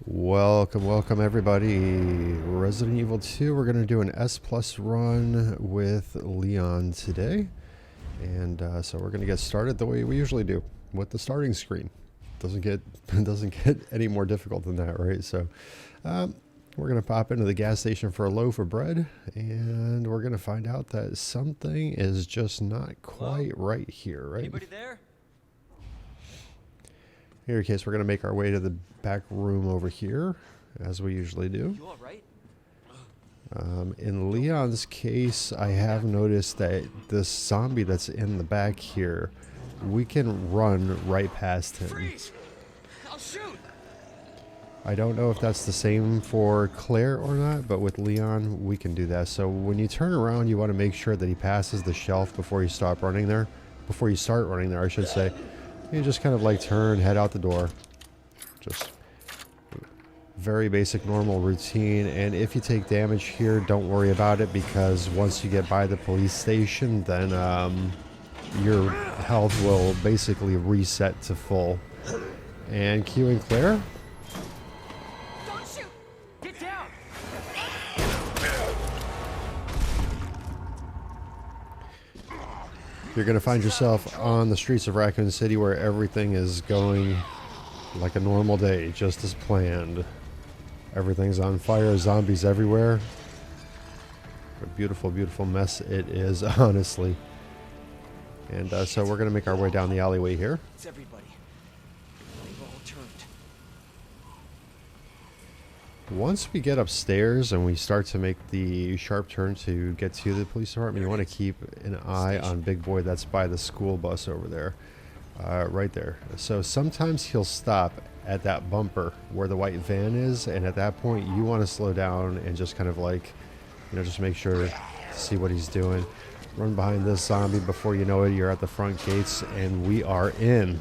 Welcome everybody. Resident Evil 2, we're going to do an S Plus run with Leon today. And so we're going to get started the way we usually do, with the starting screen. Doesn't get any more difficult than that, right? So we're going to pop into the gas station for a loaf of bread, and we're going to find out that something is just not quite right here, right? Anybody there? In your case, we're going to make our way to the back room over here, as we usually do. You all right? In Leon's case, I have noticed that this zombie that's in the back here, we can run right past him. Freeze! I'll shoot. I don't know if that's the same for Claire or not, but with Leon, we can do that. So when you turn around, you want to make sure that he passes the shelf before you stop running there. Before you start running there, I should say. You just kind of like turn, head out the door. Just very basic, normal routine. And if you take damage here, don't worry about it, because once you get by the police station, then your health will basically reset to full. And Q and Claire? Don't shoot! Get down! You're going to find yourself on the streets of Raccoon City, where everything is going like a normal day, just as planned. Everything's on fire, zombies everywhere. What a beautiful, beautiful mess it is, honestly. And so we're going to make our way down the alleyway here. It's everybody. They've all turned. Once we get upstairs and we start to make the sharp turn to get to the police department, you want to keep an eye on Big Boy that's by the school bus over there. Right there. So sometimes he'll stop at that bumper where the white van is, and at that point you want to slow down and just kind of like, you know, just make sure to see what he's doing. Run behind this zombie. Before you know it, you're at the front gates and we are in.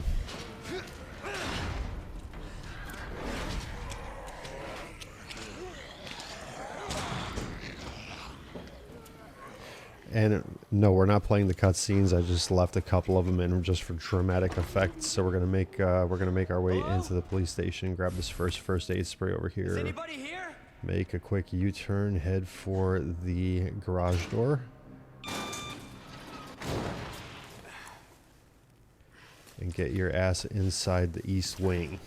And no, we're not playing the cutscenes. I just left a couple of them in just for dramatic effect. So we're gonna make our way into the police station. Grab this first aid spray over here. Is anybody here? Make a quick U-turn. Head for the garage door. And get your ass inside the east wing.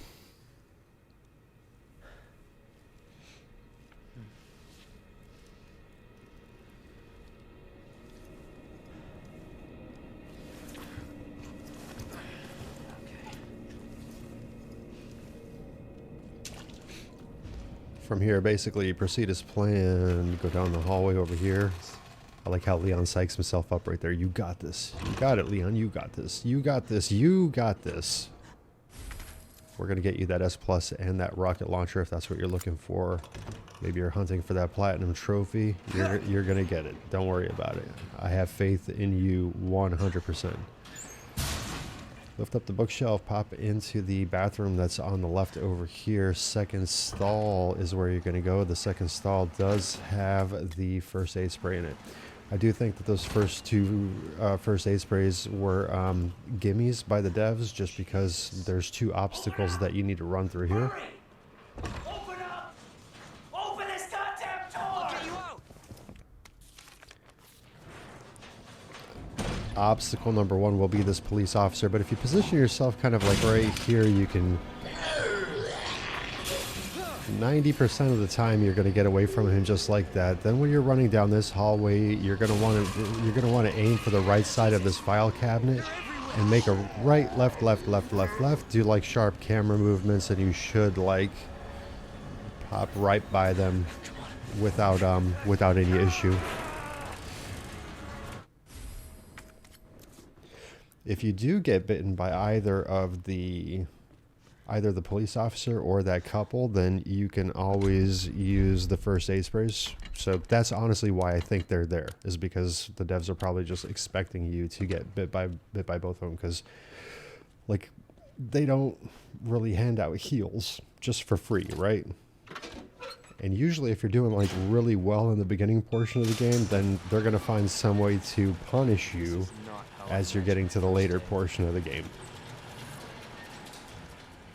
From here, basically, you proceed as planned. Go down the hallway over here. I like how Leon psychs himself up right there. You got this. You got it, Leon. You got this. You got this. You got this. We're going to get you that S Plus and that rocket launcher if that's what you're looking for. Maybe you're hunting for that platinum trophy. You're going to get it. Don't worry about it. I have faith in you 100%. Lift up the bookshelf, pop into the bathroom that's on the left over here. Second stall is where you're going to go. The second stall does have the first aid spray in it. I do think that those first two first aid sprays were gimmies by the devs, just because there's two obstacles that you need to run through here. Open up! Open this goddamn door! I'll get you out! Obstacle number one will be this police officer, but if you position yourself kind of like right here, you can 90% of the time you're going to get away from him just like that. Then when you're running down this hallway, you're going to want to aim for the right side of this file cabinet and make a right, left, do like sharp camera movements, and you should like pop right by them without any issue. If you do get bitten by either the police officer or that couple, then you can always use the first aid sprays. So that's honestly why I think they're there, is because the devs are probably just expecting you to get bit by both of them, because like they don't really hand out heals just for free, right? And usually if you're doing like really well in the beginning portion of the game, then they're going to find some way to punish you as you're getting to the later portion of the game.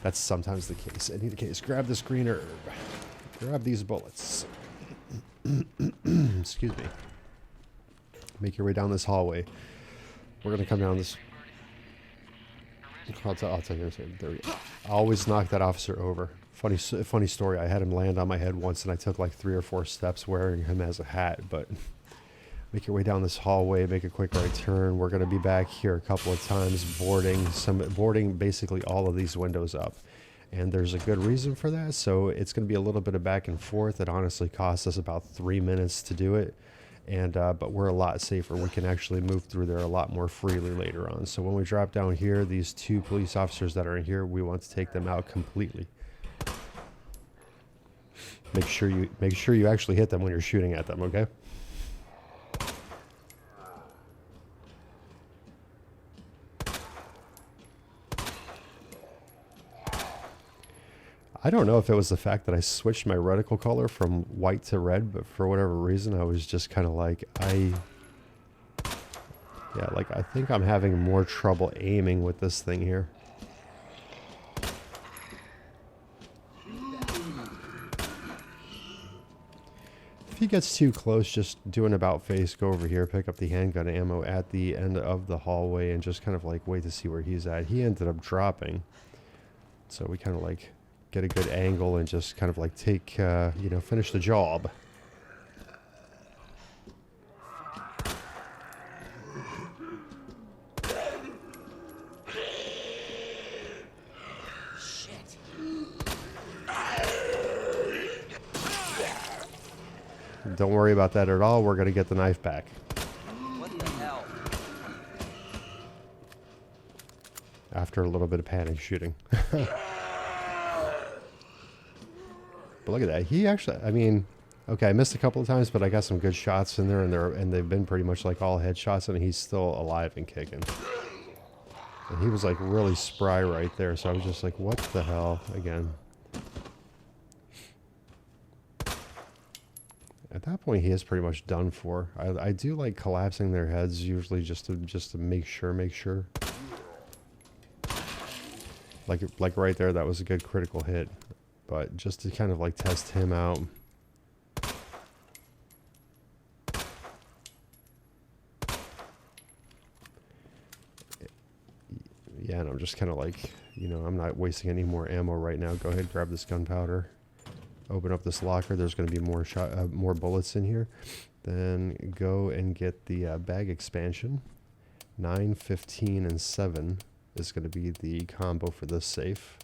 That's sometimes the case. In any case, grab this green herb. Grab these bullets. Excuse me. Make your way down this hallway. We're going to come down this... I'll tell you in a second. There we go. I always knock that officer over. Funny story. I had him land on my head once, and I took like 3 or 4 steps wearing him as a hat. But make your way down this hallway. Make a quick right turn. We're going to be back here a couple of times, boarding basically all of these windows up. And there's a good reason for that. So it's going to be a little bit of back and forth. It honestly costs us about 3 minutes to do it. And but we're a lot safer. We can actually move through there a lot more freely later on. So when we drop down here, these 2 police officers that are in here, we want to take them out completely. Make sure you actually hit them when you're shooting at them, okay? I don't know if it was the fact that I switched my reticle color from white to red, but for whatever reason, I was just kind of like, I think I'm having more trouble aiming with this thing here. If he gets too close, just do an about face, go over here, pick up the handgun ammo at the end of the hallway, and just kind of like wait to see where he's at. He ended up dropping, so we kind of like get a good angle and just kind of like take, you know, finish the job. Shit. Don't worry about that at all. We're going to get the knife back. What the hell? After a little bit of panic shooting. But look at that. He actually, I mean, okay, I missed a couple of times, but I got some good shots in there, and they've been pretty much like all headshots, and he's still alive and kicking. And he was like really spry right there, so I was just like, what the hell? Again. At that point, he is pretty much done for. I do like collapsing their heads usually just to make sure. Like right there, that was a good critical hit. But just to kind of like test him out. Yeah, and I'm just kind of like, you know, I'm not wasting any more ammo right now. Go ahead, grab this gunpowder. Open up this locker. There's going to be more bullets in here. Then go and get the bag expansion. 9, 15, and 7 is going to be the combo for this safe.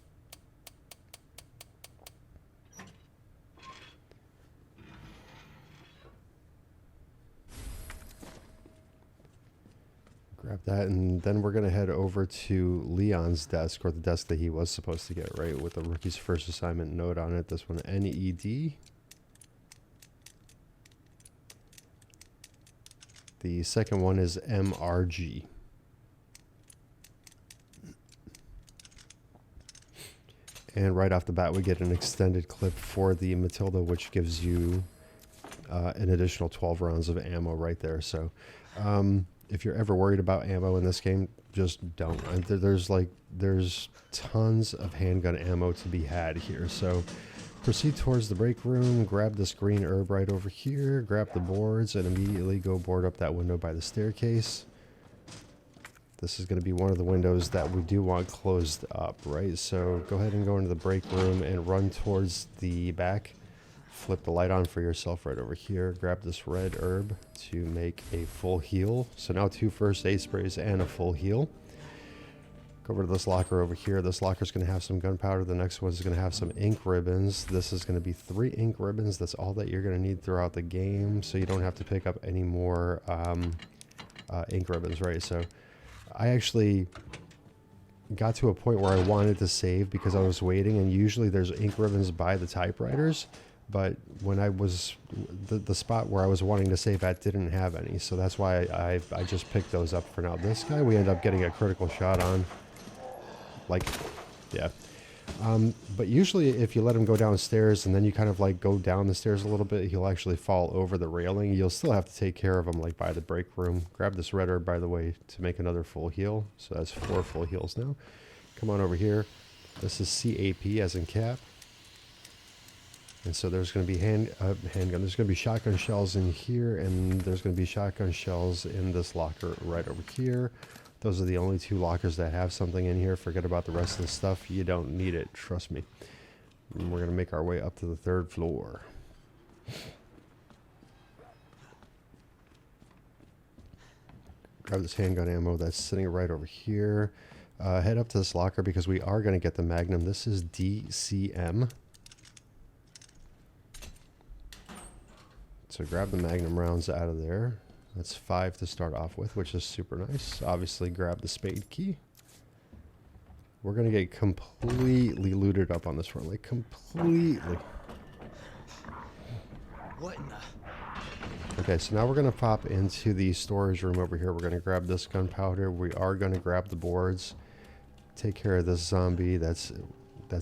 Grab that, and then we're going to head over to Leon's desk, or the desk that he was supposed to get, right, with the rookie's first assignment note on it. This one, NED. The second one is MRG. And right off the bat, we get an extended clip for the Matilda, which gives you an additional 12 rounds of ammo right there. So, if you're ever worried about ammo in this game, just don't. There's tons of handgun ammo to be had here. So proceed towards the break room, grab this green herb right over here, grab the boards, and immediately go board up that window by the staircase. This is going to be one of the windows that we do want closed up, right? So go ahead and go into the break room and run towards the back. Flip the light on for yourself right over here. Grab this red herb to make a full heal. So now 2 first aid sprays and a full heal. Go over to this locker over here. This locker is going to have some gunpowder. The next one is going to have some ink ribbons. This is going to be 3 ink ribbons. That's all that you're going to need throughout the game, so you don't have to pick up any more ink ribbons, right? So I actually got to a point where I wanted to save because I was waiting, and usually there's ink ribbons by the typewriters. But when I was, the spot where I was wanting to save at didn't have any. So that's why I just picked those up for now. This guy, we end up getting a critical shot on. Like, yeah. But usually if you let him go downstairs and then you kind of like go down the stairs a little bit, he'll actually fall over the railing. You'll still have to take care of him like by the break room. Grab this red herb, by the way, to make another full heal. So that's 4 full heals now. Come on over here. This is CAP as in cap. And so there's going to be handgun. There's going to be shotgun shells in here, and there's going to be shotgun shells in this locker right over here. Those are the only two lockers that have something in here. Forget about the rest of the stuff. You don't need it, trust me. And we're going to make our way up to the 3rd floor. Grab this handgun ammo that's sitting right over here. Head up to this locker because we are going to get the Magnum. This is DCM. So grab the Magnum rounds out of there. That's 5 to start off with, which is super nice. Obviously, grab the spade key. We're going to get completely looted up on this run. Like, completely. What in the... Okay, so now we're going to pop into the storage room over here. We're going to grab this gunpowder. We are going to grab the boards. Take care of this zombie that's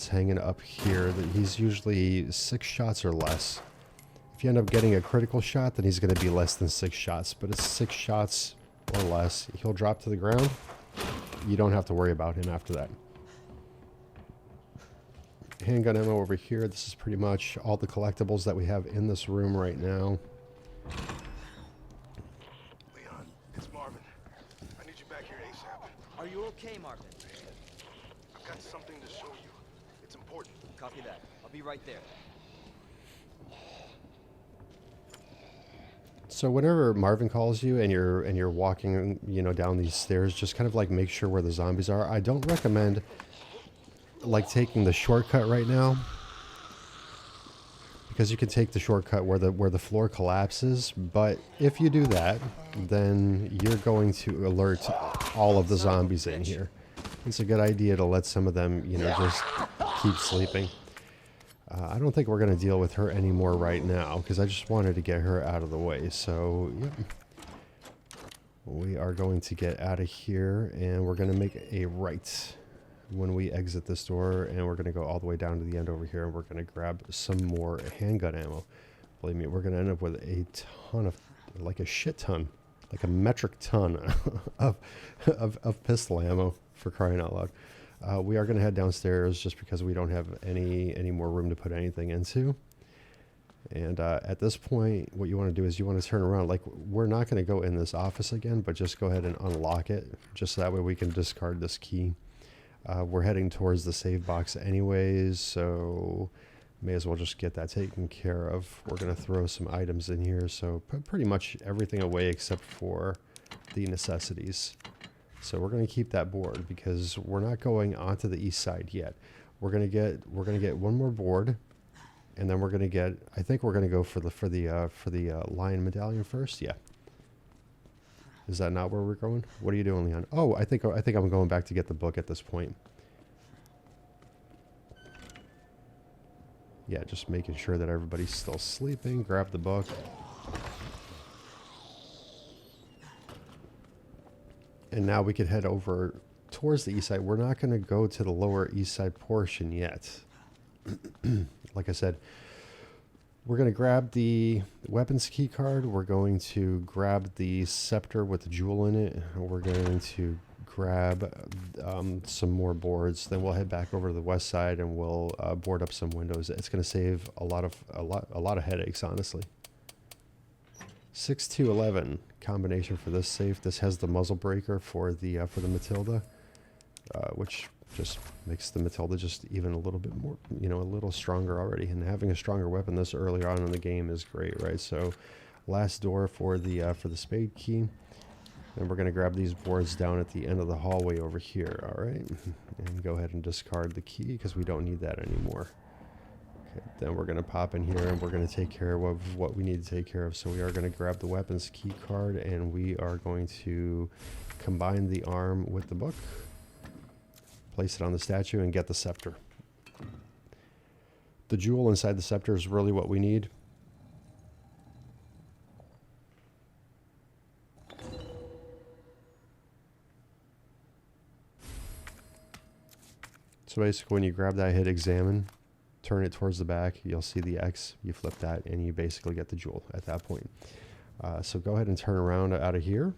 hanging up here. He's usually 6 shots or less. If you end up getting a critical shot, then he's going to be less than 6 shots. But it's 6 shots or less. He'll drop to the ground. You don't have to worry about him after that. Handgun ammo over here. This is pretty much all the collectibles that we have in this room right now. Leon, it's Marvin. I need you back here ASAP. Are you okay, Marvin? I've got something to show you. It's important. Copy that. I'll be right there. So whenever Marvin calls you and you're walking, down these stairs, just kind of like make sure where the zombies are. I don't recommend like taking the shortcut right now, because you can take the shortcut where the floor collapses. But if you do that, then you're going to alert all of the zombies in here. It's a good idea to let some of them, just keep sleeping. I don't think we're going to deal with her anymore right now, because I just wanted to get her out of the way. So, yep. We are going to get out of here, and we're going to make a right when we exit this door, and we're going to go all the way down to the end over here, and we're going to grab some more handgun ammo. Believe me, we're going to end up with a ton of, like a shit ton, like a metric ton of pistol ammo, for crying out loud. We are going to head downstairs just because we don't have any more room to put anything into. And at this point, what you want to do is you want to turn around. Like, we're not going to go in this office again, but just go ahead and unlock it. Just so that way we can discard this key. We're heading towards the save box anyways, so may as well just get that taken care of. We're going to throw some items in here, so put pretty much everything away except for the necessities. So we're going to keep that board because we're not going onto the east side yet. We're going to get one more board, and then we're going to get, I think we're going to go for the lion medallion first. Yeah. Is that not where we're going? What are you doing, Leon? Oh, I think I'm going back to get the book at this point. Yeah, just making sure that everybody's still sleeping. Grab the book. And now we could head over towards the east side. We're not going to go to the lower east side portion yet. Like I said, we're going to grab the weapons key card. We're going to grab the scepter with the jewel in it. We're going to grab some more boards. Then we'll head back over to the west side and we'll board up some windows. It's going to save a lot of headaches, honestly. 6-2-11 combination for this safe. This has the muzzle breaker for the Matilda, which just makes the Matilda just even a little bit more, a little stronger already. And having a stronger weapon this early on in the game is great, right? So, last door for the spade key, and we're going to grab these boards down at the end of the hallway over here. All right, and go ahead and discard the key because we don't need that anymore. Okay, then we're going to pop in here and we're going to take care of what we need to take care of. So we are going to grab the weapons key card and we are going to combine the arm with the book, place it on the statue, and get the scepter. The jewel inside the scepter is really what we need. So basically when you grab that, hit examine, turn it towards the back, you'll see the X, you flip that, and you basically get the jewel at that point. So go ahead and turn around out of here.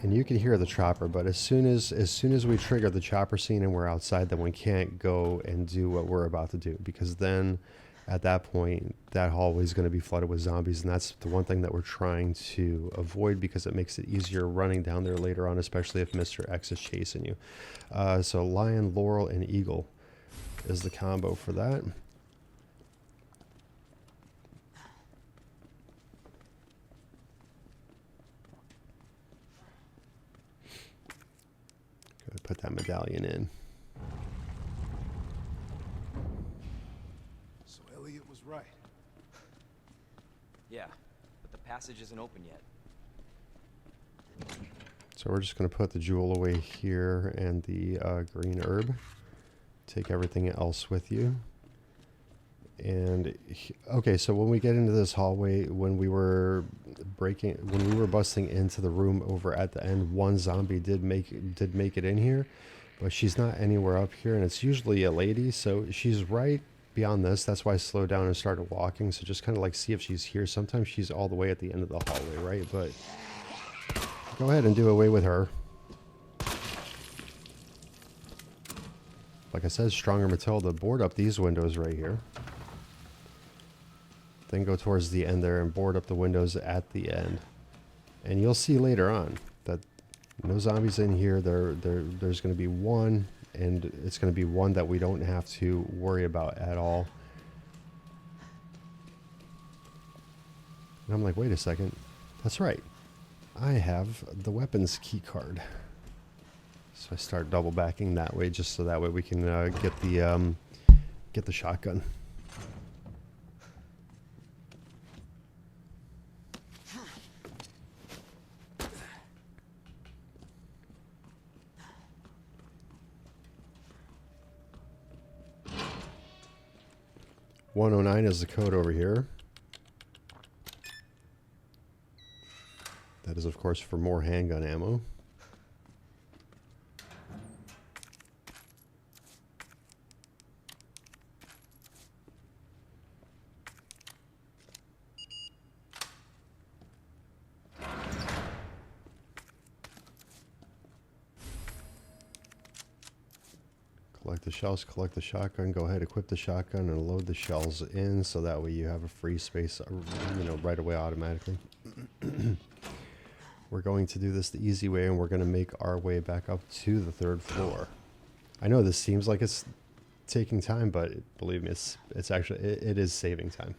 And you can hear the chopper, but as soon as we trigger the chopper scene and we're outside, then we can't go and do what we're about to do, because then at that point that hallway is going to be flooded with zombies, and that's the one thing that we're trying to avoid, because it makes it easier running down there later on, especially if Mr. X is chasing you. So lion, laurel, and eagle is the combo for that. Put that medallion in. So Elliot was right. Yeah, but the passage isn't open yet. So we're just going to put the jewel away here and the green herb. Take everything else with you. And okay, so when we get into this hallway, when we were busting into the room over at the end, one zombie did make it in here, but she's not anywhere up here, and it's usually a lady, so she's right beyond this. That's why I slowed down and started walking. So just kind of like see if she's here. Sometimes she's all the way at the end of the hallway, right? But go ahead and do away with her. Like I said, Stronger Matilda, board up these windows right here. Then go towards the end there and board up the windows at the end. And you'll see later on that no zombies in here. There's going to be one, and it's going to be one that we don't have to worry about at all. And I'm like, wait a second. That's right. I have the weapons key card. So I start double backing that way, just so that way we can get the shotgun. $109 is the code over here. That is, of course, for more handgun ammo. Collect the shells, collect the shotgun, go ahead, equip the shotgun, and load the shells in, so that way you have a free space, right away automatically. We're going to do this the easy way, and we're going to make our way back up to the 3rd floor. I know this seems like it's taking time, but believe me, it's actually, it is saving time.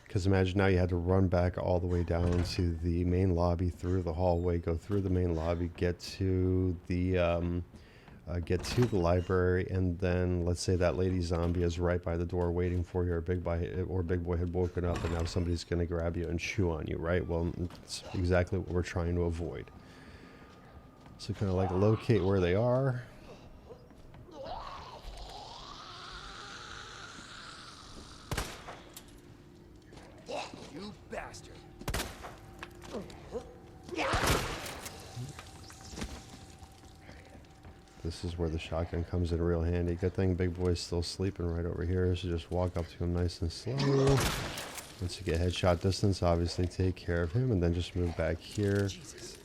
Because imagine now you had to run back all the way down to the main lobby, through the hallway, go through the main lobby, get to the library, and then let's say that lady zombie is right by the door waiting for you, or Big Boy had woken up and now somebody's going to grab you and chew on you, right? Well, it's exactly what we're trying to avoid. So kind of like locate where they are. You bastard. This is where the shotgun comes in real handy. Good thing Big Boy's still sleeping right over here, so just walk up to him nice and slow. Once you get headshot distance, obviously take care of him, and then just move back here. Jesus.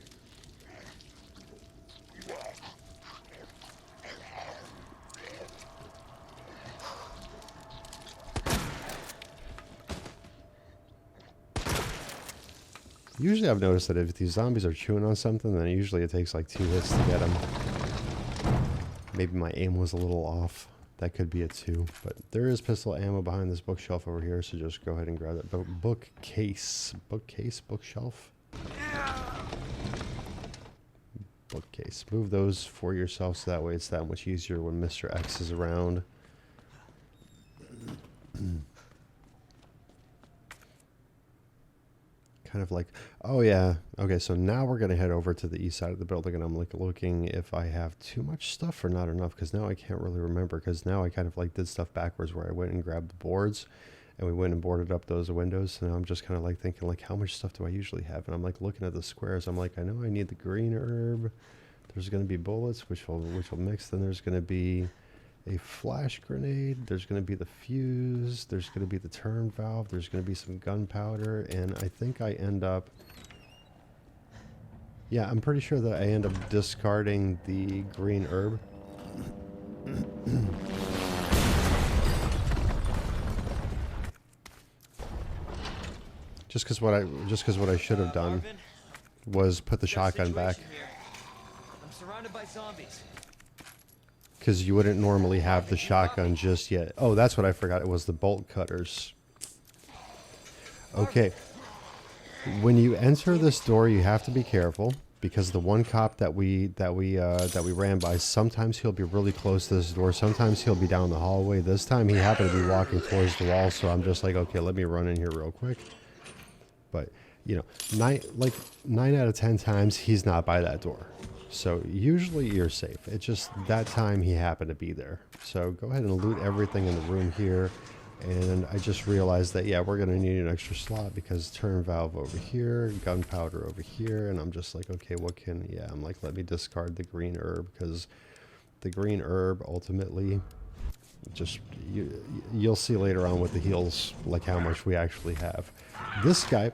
Usually I've noticed that if these zombies are chewing on something, then usually it takes like 2 hits to get them. Maybe my aim was a little off. That could be it too. But there is pistol ammo behind this bookshelf over here, so just go ahead and grab that. Bookcase. Bookshelf? Bookcase. Move those for yourself, so that way it's that much easier when Mr. X is around. Kind of like, oh yeah, okay, so now we're gonna head over to the east side of the building, and I'm like looking if I have too much stuff or not enough, because now I can't really remember, because now I kind of like did stuff backwards, where I went and grabbed the boards and we went and boarded up those windows. So now I'm just kind of like thinking, like, how much stuff do I usually have? And I'm like looking at the squares. I'm like, I know I need the green herb. There's going to be bullets, which will mix. Then there's going to be a flash grenade. There's going to be the fuse. There's going to be the turn valve. There's going to be some gunpowder. And I think I end up... Yeah, I'm pretty sure that I end up discarding the green herb. Just because what I should have done was put the shotgun back. I'm surrounded by zombies. Because you wouldn't normally have the shotgun just yet. Oh, that's what I forgot. It was the bolt cutters. Okay. When you enter this door, you have to be careful because the one cop that we ran by, sometimes he'll be really close to this door. Sometimes he'll be down the hallway. This time he happened to be walking towards the wall, so I'm just like, okay, let me run in here real quick. But you know, 9 out of 10 times he's not by that door. So usually you're safe. It's just that time he happened to be there. So go ahead and loot everything in the room here. And I just realized that, yeah, we're going to need an extra slot because turn valve over here, gunpowder over here. And I'm just like, okay, what can, yeah, I'm like, let me discard the green herb because the green herb ultimately just, you'll see later on with the heals, like how much we actually have. This guy...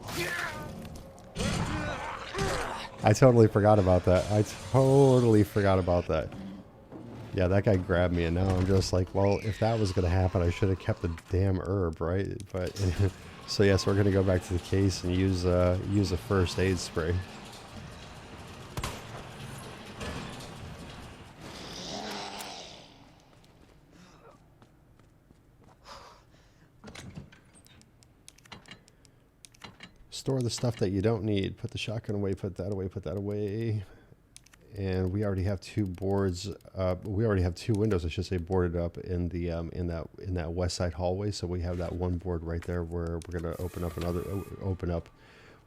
I totally forgot about that. Yeah, that guy grabbed me, and now I'm just like, well, if that was going to happen, I should have kept the damn herb, right? But so yes, we're going to go back to the case and use a first aid spray. Store the stuff that you don't need. Put the shotgun away, put that away, put that away. And we already have two boards. We already have two windows, I should say, boarded up in the in that west side hallway. So we have that one board right there where we're going to open up.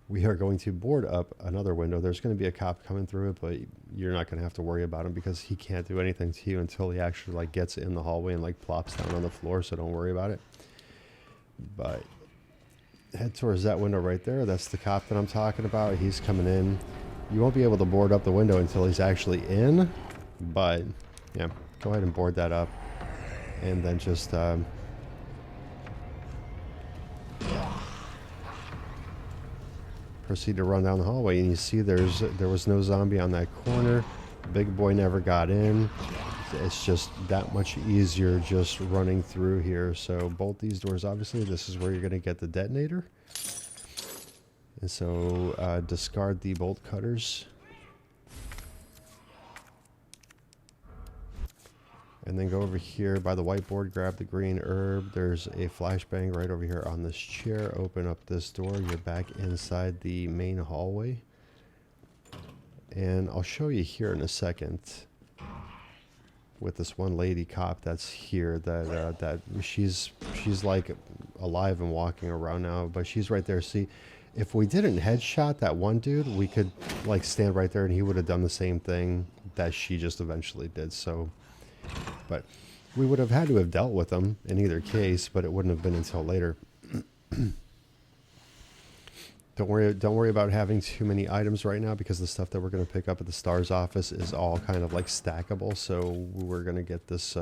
We are going to board up another window. There's going to be a cop coming through it, but you're not going to have to worry about him because he can't do anything to you until he actually like gets in the hallway and like plops down on the floor. So don't worry about it. But head towards that window right there. That's the cop that I'm talking about. He's coming in. You won't be able to board up the window until he's actually in, but yeah, go ahead and board that up, and then just proceed to run down the hallway. And you see there was no zombie on that corner. Big boy never got in. It's just that much easier just running through here. So bolt these doors. Obviously, this is where you're going to get the detonator. And so discard the bolt cutters. And then go over here by the whiteboard, grab the green herb. There's a flashbang right over here on this chair. Open up this door. You're back inside the main hallway. And I'll show you here in a second with this one lady cop that's here that she's like alive and walking around now, but she's right there. See, if we didn't headshot that one dude, we could like stand right there and he would have done the same thing that she just eventually did. So, but we would have had to have dealt with him in either case, but it wouldn't have been until later. Don't worry about having too many items right now because the stuff that we're going to pick up at the STARS office is all kind of like stackable. So we're going to get this,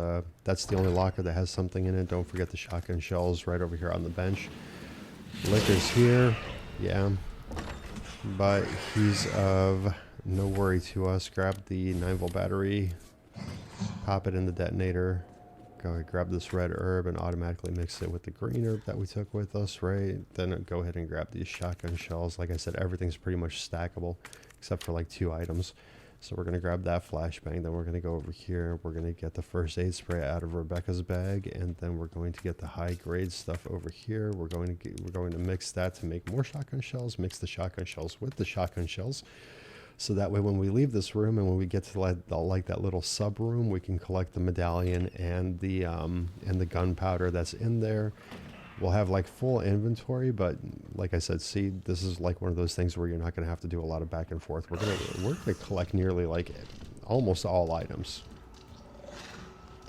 that's the only locker that has something in it. Don't forget the shotgun shells right over here on the bench. Liquor's here, yeah, but he's of no worry to us. Grab the 9-volt battery, pop it in the detonator. Go ahead, grab this red herb and automatically mix it with the green herb that we took with us, right? Then go ahead and grab these shotgun shells. Like I said, everything's pretty much stackable except for like 2 items. So we're going to grab that flashbang. Then we're going to go over here. We're going to get the first aid spray out of Rebecca's bag. And then we're going to get the high grade stuff over here. We're going to mix that to make more shotgun shells. Mix the shotgun shells with the shotgun shells. So that way when we leave this room and when we get to like that little sub room, we can collect the medallion and the gunpowder that's in there. We'll have like full inventory, but like I said, see, this is like one of those things where you're not going to have to do a lot of back and forth. We're gonna collect nearly like almost all items,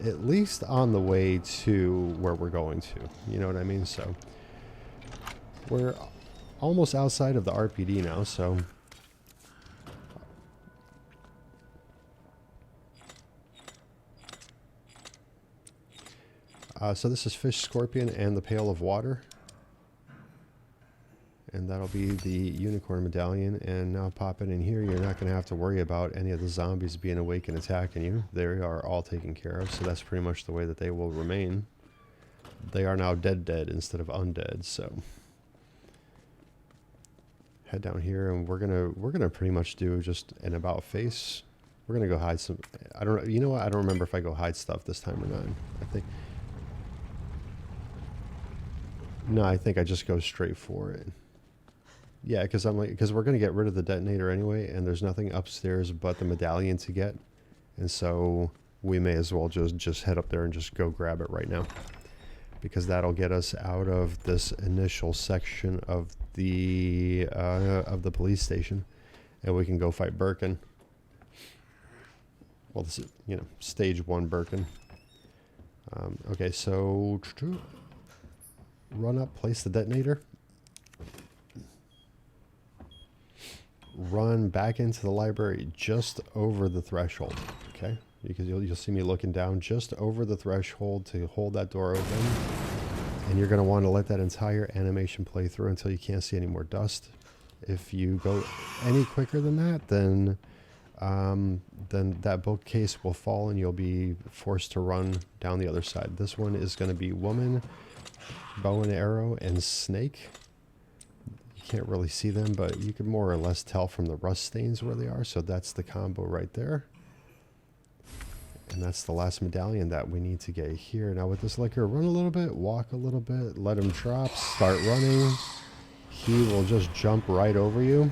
at least on the way to where we're going to. You know what I mean? So we're almost outside of the RPD now, so. So this is Fish, Scorpion, and the Pail of Water. And that'll be the Unicorn Medallion. And now popping in here, you're not going to have to worry about any of the zombies being awake and attacking you. They are all taken care of, so that's pretty much the way that they will remain. They are now dead instead of undead, so... Head down here, and we're gonna pretty much do just an about face. We're gonna go hide some... I don't... You know what? I don't remember if I go hide stuff this time or not. I think... No, I think I just go straight for it. Yeah, because we're gonna get rid of the detonator anyway, and there's nothing upstairs but the medallion to get, and so we may as well just head up there and just go grab it right now, because that'll get us out of this initial section of the police station, and we can go fight Birkin. Well, this is, you know, stage 1 Birkin. Okay, so run up, place the detonator. Run back into the library just over the threshold, okay? Because you'll see me looking down just over the threshold to hold that door open. And you're going to want to let that entire animation play through until you can't see any more dust. If you go any quicker than that, then that bookcase will fall and you'll be forced to run down the other side. This one is going to be woman, bow and arrow, and snake. You can't really see them, but you can more or less tell from the rust stains where they are. So that's the combo right there. And that's the last medallion that we need to get here. Now with this liquor, run a little bit, walk a little bit, let him drop, start running. He will just jump right over you.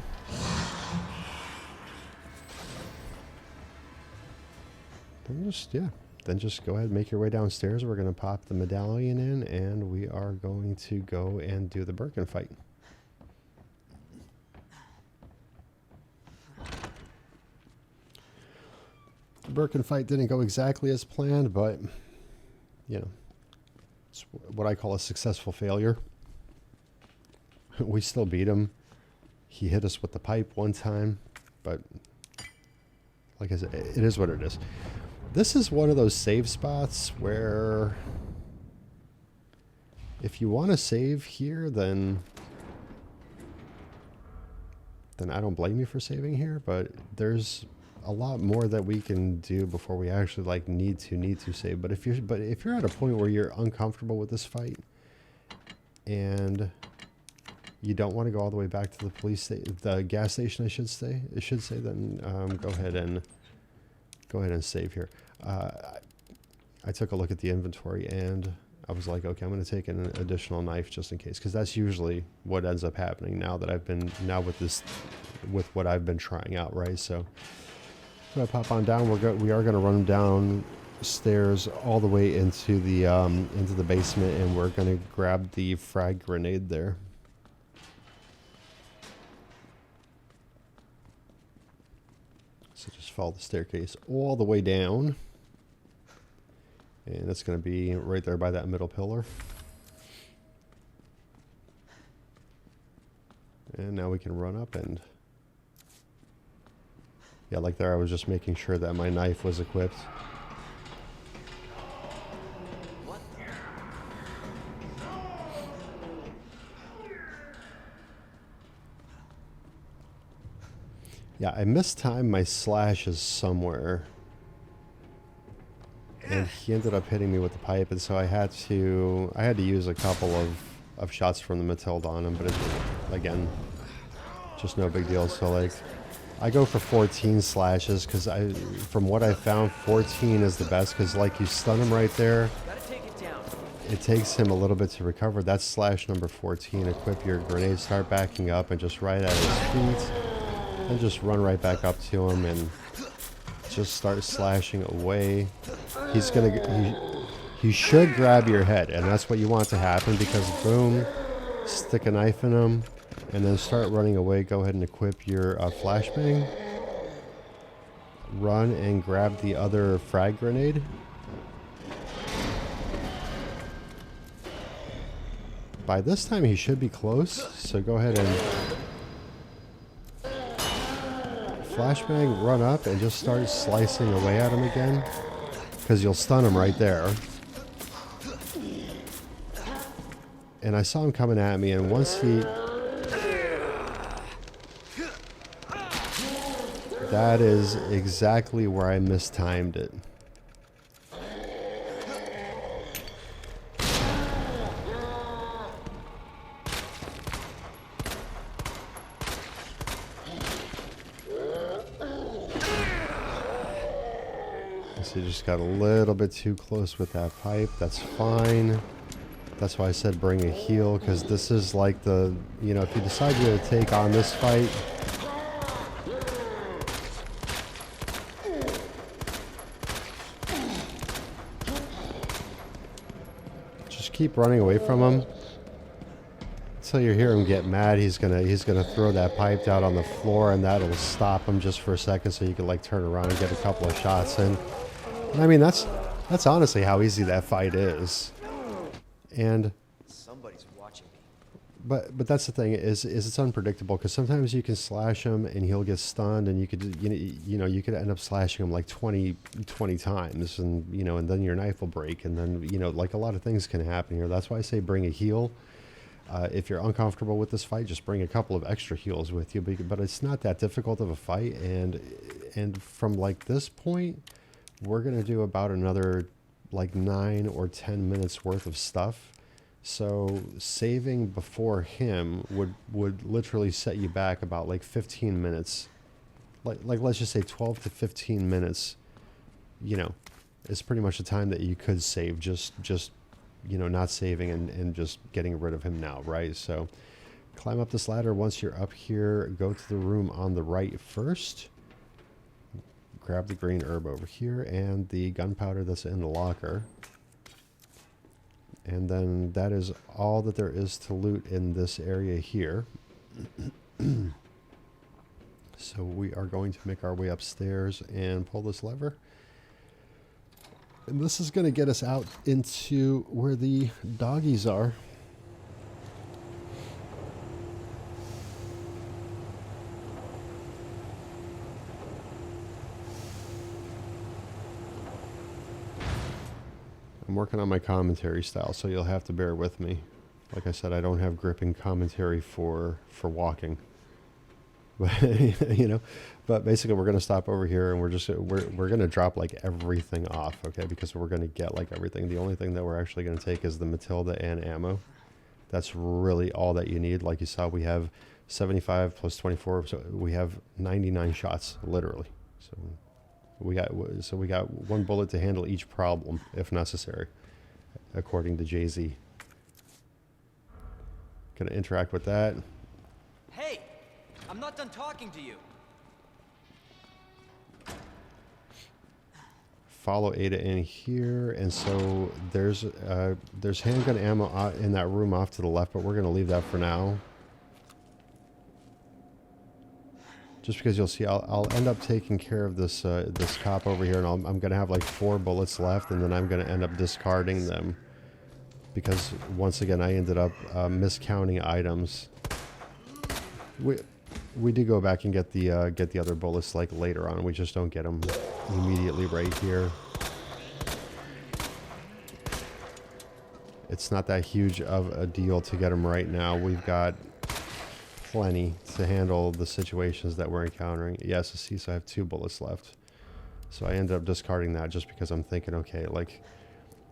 Then just go ahead and make your way downstairs. We're going to pop the medallion in, and we are going to go and do the Birkin fight. The Birkin fight didn't go exactly as planned, but, you know, it's what I call a successful failure. We still beat him. He hit us with the pipe one time, but like I said, it is what it is. This is one of those save spots where if you want to save here, then I don't blame you for saving here, but there's a lot more that we can do before we actually like need to save. But if you're at a point where you're uncomfortable with this fight and you don't want to go all the way back to the gas station, I should say, then go ahead and save here. I took a look at the inventory and I was like, okay, I'm going to take an additional knife just in case, because that's usually what ends up happening now that with what I've been trying out, right? So I pop on down. We are going to run downstairs all the way into the basement, and we're going to grab the frag grenade there. So just follow the staircase all the way down. And it's going to be right there by that middle pillar. And now we can run up and... Yeah, like there I was just making sure that my knife was equipped. Yeah, I mistimed my slashes somewhere. And he ended up hitting me with the pipe, and so I had to use a couple of shots from the Matilda on him, but it's, again, just no big deal. So like, I go for 14 slashes because from what I found, 14 is the best because like you stun him right there. It takes him a little bit to recover. That's slash number 14. Equip your grenade, start backing up, and just right at his feet, and just run right back up to him and just start slashing away. He should grab your head, and that's what you want to happen, because boom, stick a knife in him, and then start running away. Go ahead and equip your flashbang. Run and grab the other frag grenade. By this time he should be close, so go ahead and flashbang, run up, and just start slicing away at him again, because you'll stun him right there. And I saw him coming at me, and once he... That is exactly where I mistimed it. So you just got a little bit too close with that pipe. That's fine. That's why I said bring a heal, because this is like the, you know, if you decide to take on this fight, just keep running away from him until you hear him get mad. He's gonna throw that pipe down on the floor, and that'll stop him just for a second, so you can like turn around and get a couple of shots in. And I mean, that's honestly how easy that fight is. And Somebody's watching me. but that's the thing, is it's unpredictable, because sometimes you can slash him and he'll get stunned, and you could you could end up slashing him like 20 times, and and then your knife will break, and then like a lot of things can happen here. That's why I say bring a heal. If you're uncomfortable with this fight, just bring a couple of extra heals with you, but it's not that difficult of a fight. And from like this point, we're gonna do about another like 9 or 10 minutes worth of stuff. So saving before him would literally set you back about like 15 minutes. Like let's just say 12 to 15 minutes, is pretty much the time that you could save just not saving and just getting rid of him now, right? So climb up this ladder. Once you're up here, go to the room on the right first. Grab the green herb over here and the gunpowder that's in the locker. And then that is all that there is to loot in this area here. So we are going to make our way upstairs and pull this lever. And this is going to get us out into where the doggies are. I'm working on my commentary style, so you'll have to bear with me. Like I said, I don't have gripping commentary for walking. But but basically we're going to stop over here, and we're going to drop like everything off, okay? Because we're going to get like everything. The only thing that we're actually going to take is the Matilda and ammo. That's really all that you need. Like you saw, we have 75 plus 24, so we have 99 shots literally. So we got one bullet to handle each problem if necessary, according to Jay-Z. Gonna interact with that. Hey, I'm not done talking to you. Follow Ada in here, and so there's handgun ammo in that room off to the left, but we're gonna leave that for now. Just because you'll see, I'll end up taking care of this this cop over here, and I'm gonna have like 4 bullets left, and then I'm gonna end up discarding them because once again I ended up miscounting items. We do go back and get the other bullets like later on. We just don't get them immediately right here. It's not that huge of a deal to get them right now. We've got plenty to handle the situations that we're encountering. Yes, see, so I have 2 bullets left. So I ended up discarding that just because I'm thinking, okay, like,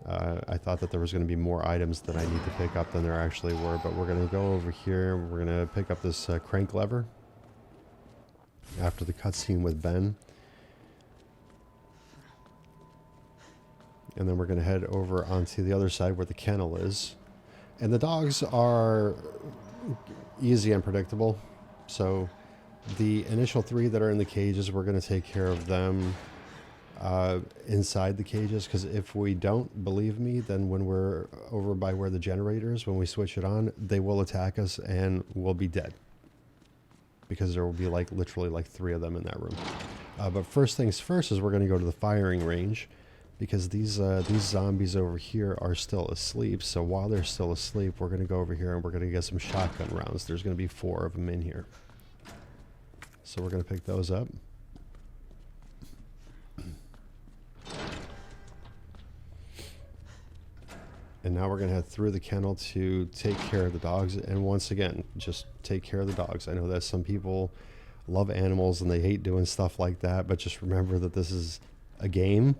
I thought that there was going to be more items that I need to pick up than there actually were. But we're going to go over here. We're going to pick up this crank lever after the cutscene with Ben. And then we're going to head over onto the other side where the kennel is. And the dogs are easy and predictable. So the initial 3 that are in the cages, we're going to take care of them inside the cages, because if we don't, believe me, then when we're over by where the generator is, when we switch it on, they will attack us and we'll be dead, because there will be like literally like 3 of them in that room. But first things first is we're going to go to the firing range, because these zombies over here are still asleep. So while they're still asleep, we're going to go over here and we're going to get some shotgun rounds. There's going to be 4 of them in here, so we're going to pick those up. And now we're going to head through the kennel to take care of the dogs. And once again, just take care of the dogs. I know that some people love animals and they hate doing stuff like that, but just remember that this is a game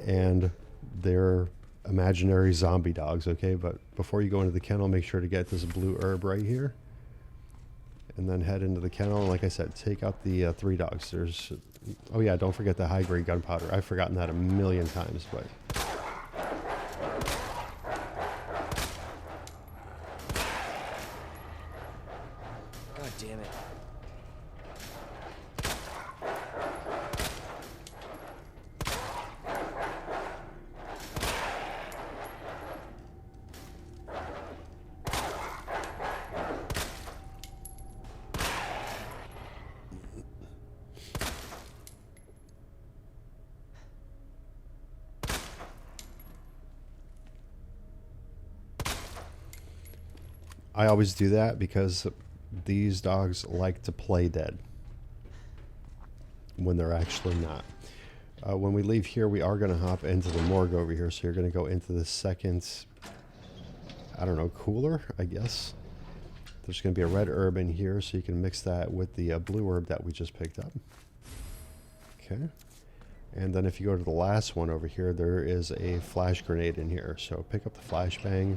and they're imaginary zombie dogs, okay? But before you go into the kennel, make sure to get this blue herb right here. And then head into the kennel. And like I said, take out the 3 dogs. There's... Oh yeah, don't forget the high-grade gunpowder. I've forgotten that a million times, but... God damn it. I always do that because these dogs like to play dead when they're actually not. When we leave here, we are going to hop into the morgue over here. So you're going to go into the second, I don't know, cooler, I guess. There's going to be a red herb in here, so you can mix that with the blue herb that we just picked up. Okay. And then if you go to the last one over here, there is a flash grenade in here. So pick up the flashbang,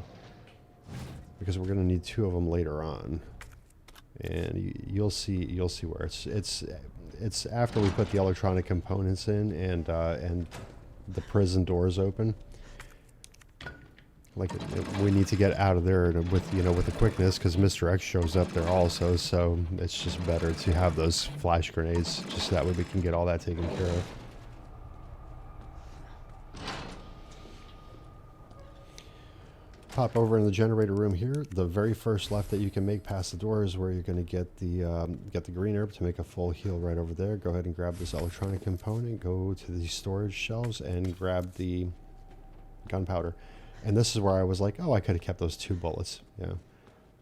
because we're going to need 2 of them later on. And you'll see where it's after we put the electronic components in and the prison doors open. Like we need to get out of there with the quickness, because Mr. X shows up there also. So it's just better to have those flash grenades, just that way we can get all that taken care of. Pop over in the generator room here. The very first left that you can make past the door is where you're going to get the green herb to make a full heal right over there. Go ahead and grab this electronic component. Go to the storage shelves and grab the gunpowder. And this is where I was like, oh, I could have kept those 2 bullets. Yeah,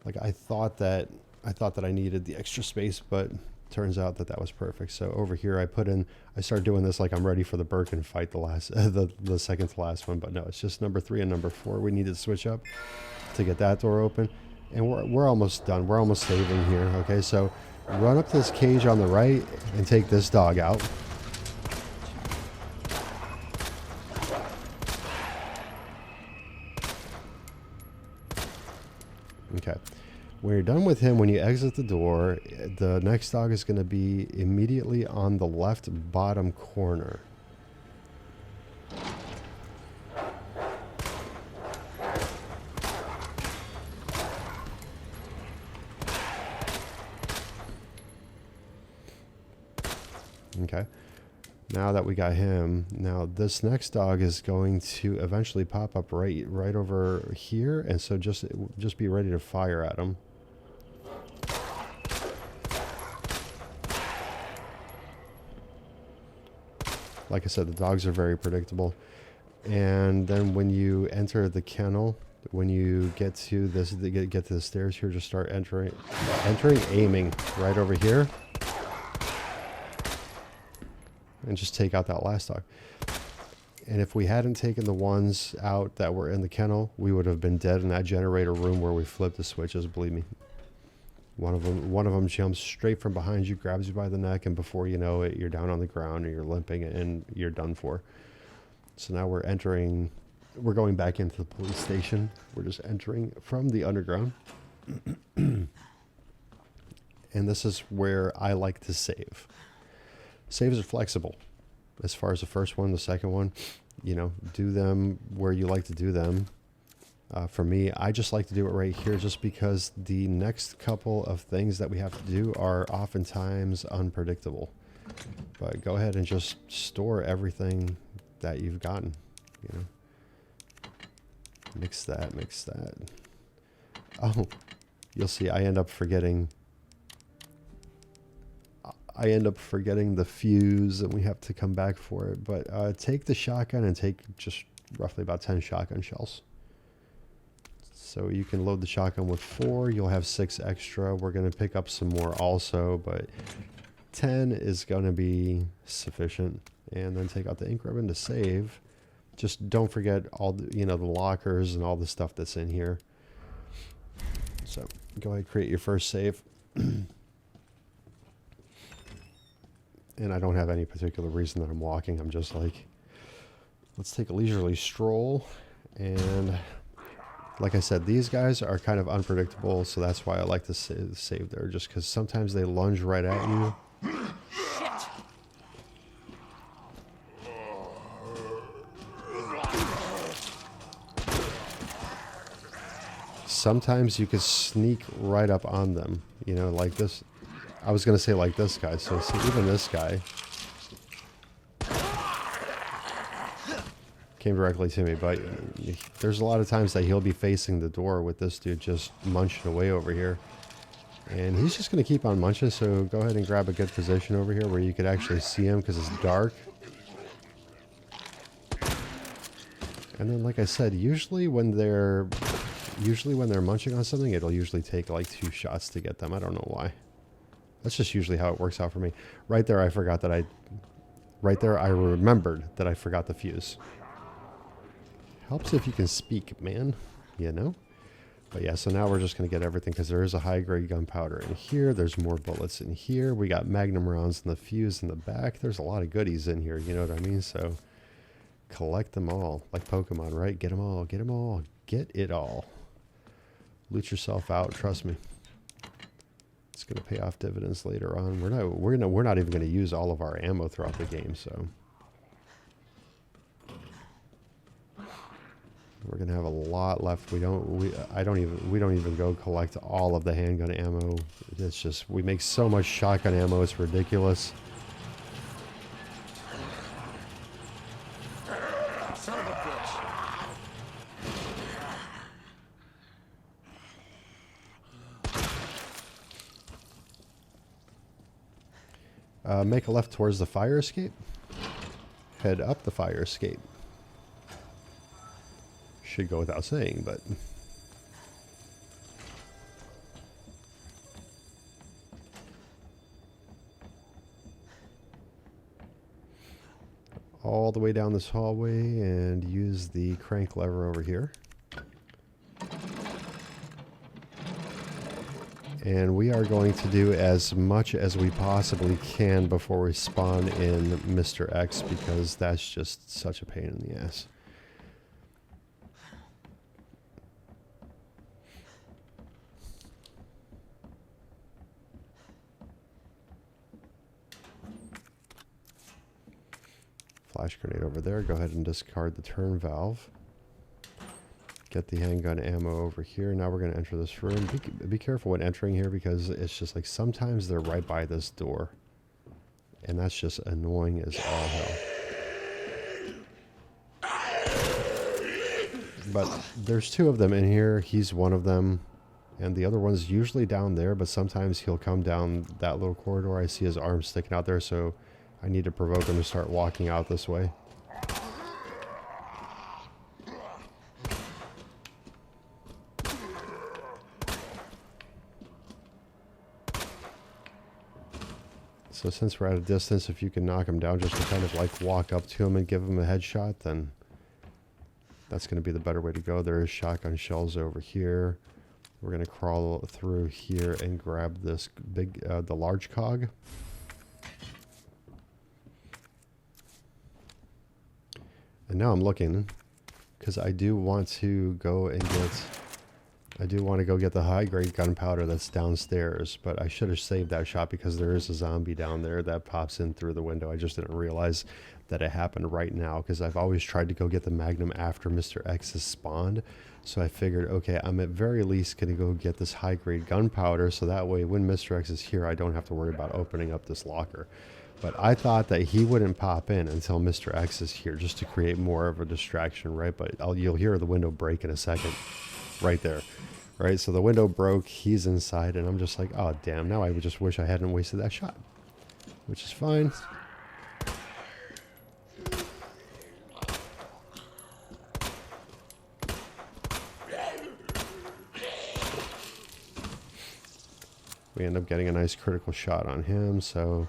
like I thought that I needed the extra space, but turns out that was perfect. So over here, I started doing this like I'm ready for the Birkin fight, the second to last one, but no, it's just number 3 and number 4. We need to switch up to get that door open, and we're almost done. We're almost saving here. Okay, so run up to this cage on the right and take this dog out. Okay. When you're done with him, when you exit the door, the next dog is going to be immediately on the left bottom corner. Okay. Now that we got him, now this next dog is going to eventually pop up right over here, and so just be ready to fire at him. Like I said, the dogs are very predictable. And then when you enter the kennel, when you get to the stairs here, just start aiming right over here. And just take out that last dog. And if we hadn't taken the ones out that were in the kennel, we would have been dead in that generator room where we flipped the switches, believe me. One of them jumps straight from behind you, grabs you by the neck, and before you know it, you're down on the ground, or you're limping, and you're done for. So now we're going back into the police station. We're just entering from the underground. And this is where I like to save. Saves are flexible. As far as the first one, the second one, do them where you like to do them. For me, I just like to do it right here just because the next couple of things that we have to do are oftentimes unpredictable. But go ahead and just store everything that you've gotten. Mix that. Oh, you'll see I end up forgetting the fuse, and we have to come back for it. But take the shotgun and take just roughly about 10 shotgun shells. So you can load the shotgun with 4. You'll have 6 extra. We're going to pick up some more also, but 10 is going to be sufficient. And then take out the ink ribbon to save. Just don't forget all the, you know, the lockers and all the stuff that's in here. So go ahead, create your first save. And I don't have any particular reason that I'm walking. I'm just like, let's take a leisurely stroll. And like I said, these guys are kind of unpredictable, so that's why I like to save there, just because sometimes they lunge right at you. Sometimes you can sneak right up on them, you know, like this. I was going to say like this guy, so see, even this guy came directly to me, but there's a lot of times that he'll be facing the door with this dude just munching away over here. And he's just going to keep on munching, so go ahead and grab a good position over here where you could actually see him because it's dark. And then, like I said, usually when they're munching on something, it'll usually take like 2 shots to get them. I don't know why. That's just usually how it works out for me. Right there, I remembered that I forgot the fuse. Helps if you can speak, man. You know? But yeah, so now we're just going to get everything because there is a high-grade gunpowder in here. There's more bullets in here. We got magnum rounds in the fuse in the back. There's a lot of goodies in here, you know what I mean? So collect them all. Like Pokemon, right? Get them all. Get them all. Get it all. Loot yourself out, trust me. It's going to pay off dividends later on. We're not even going to use all of our ammo throughout the game, so we're going to have a lot left. We don't even go collect all of the handgun ammo. It's just we make so much shotgun ammo, it's ridiculous. Son of a bitch. Make a left towards the fire escape. Head up the fire escape. Should go without saying, but all the way down this hallway and use the crank lever over here. And we are going to do as much as we possibly can before we spawn in Mr. X, because that's just such a pain in the ass. Flash grenade over there. Go ahead and discard the turn valve. Get the handgun ammo over here. Now we're going to enter this room. Be careful when entering here, because it's just like sometimes they're right by this door. And that's just annoying as all hell. But there's 2 of them in here. He's one of them. And the other one's usually down there, but sometimes he'll come down that little corridor. I see his arm sticking out there, so I need to provoke him to start walking out this way. So since we're at a distance, if you can knock him down just to kind of like walk up to him and give him a headshot, then that's going to be the better way to go. There is shotgun shells over here. We're going to crawl through here and grab this big, the large cog. And now I'm looking, because I do want to go and get the high-grade gunpowder that's downstairs, but I should have saved that shot because there is a zombie down there that pops in through the window. I just didn't realize that it happened right now, because I've always tried to go get the Magnum after Mr. X is spawned. So I figured, okay, I'm at very least going to go get this high-grade gunpowder, so that way when Mr. X is here, I don't have to worry about opening up this locker. But I thought that he wouldn't pop in until Mr. X is here, just to create more of a distraction, right? But you'll hear the window break in a second, right there. Right, so the window broke, he's inside, and I'm just like, oh damn, now I just wish I hadn't wasted that shot. Which is fine. We end up getting a nice critical shot on him, so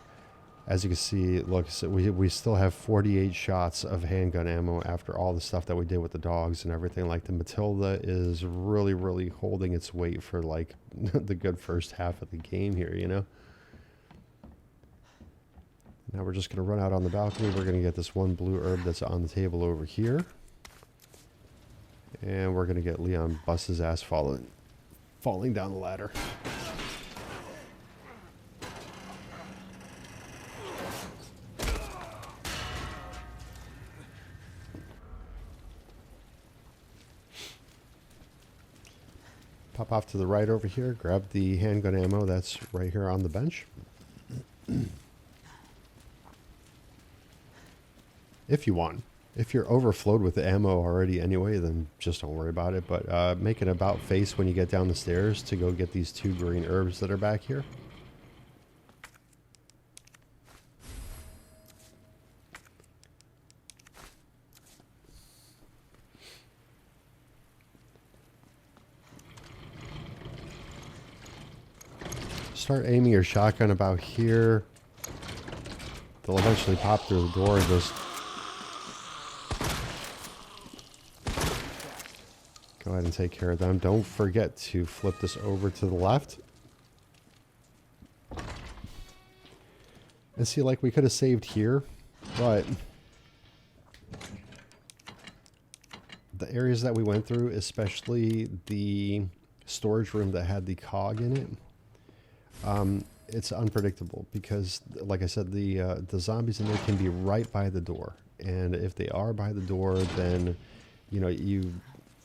As you can see, look, so we still have 48 shots of handgun ammo after all the stuff that we did with the dogs and everything. Like, the Matilda is really, really holding its weight for, like, the good first half of the game here, you know? Now we're just going to run out on the balcony. We're going to get this one blue herb that's on the table over here. And we're going to get Leon bust his ass falling down the ladder. Pop off to the right over here, grab the handgun ammo that's right here on the bench. If you want. If you're overflowed with the ammo already anyway, then just don't worry about it. But make an about face when you get down the stairs to go get these 2 green herbs that are back here. Start aiming your shotgun about here. They'll eventually pop through the door and just go ahead and take care of them. Don't forget to flip this over to the left. And see, like, we could have saved here, but the areas that we went through, especially the storage room that had the cog in it, it's unpredictable because, like I said, the zombies in there can be right by the door, and if they are by the door, then you know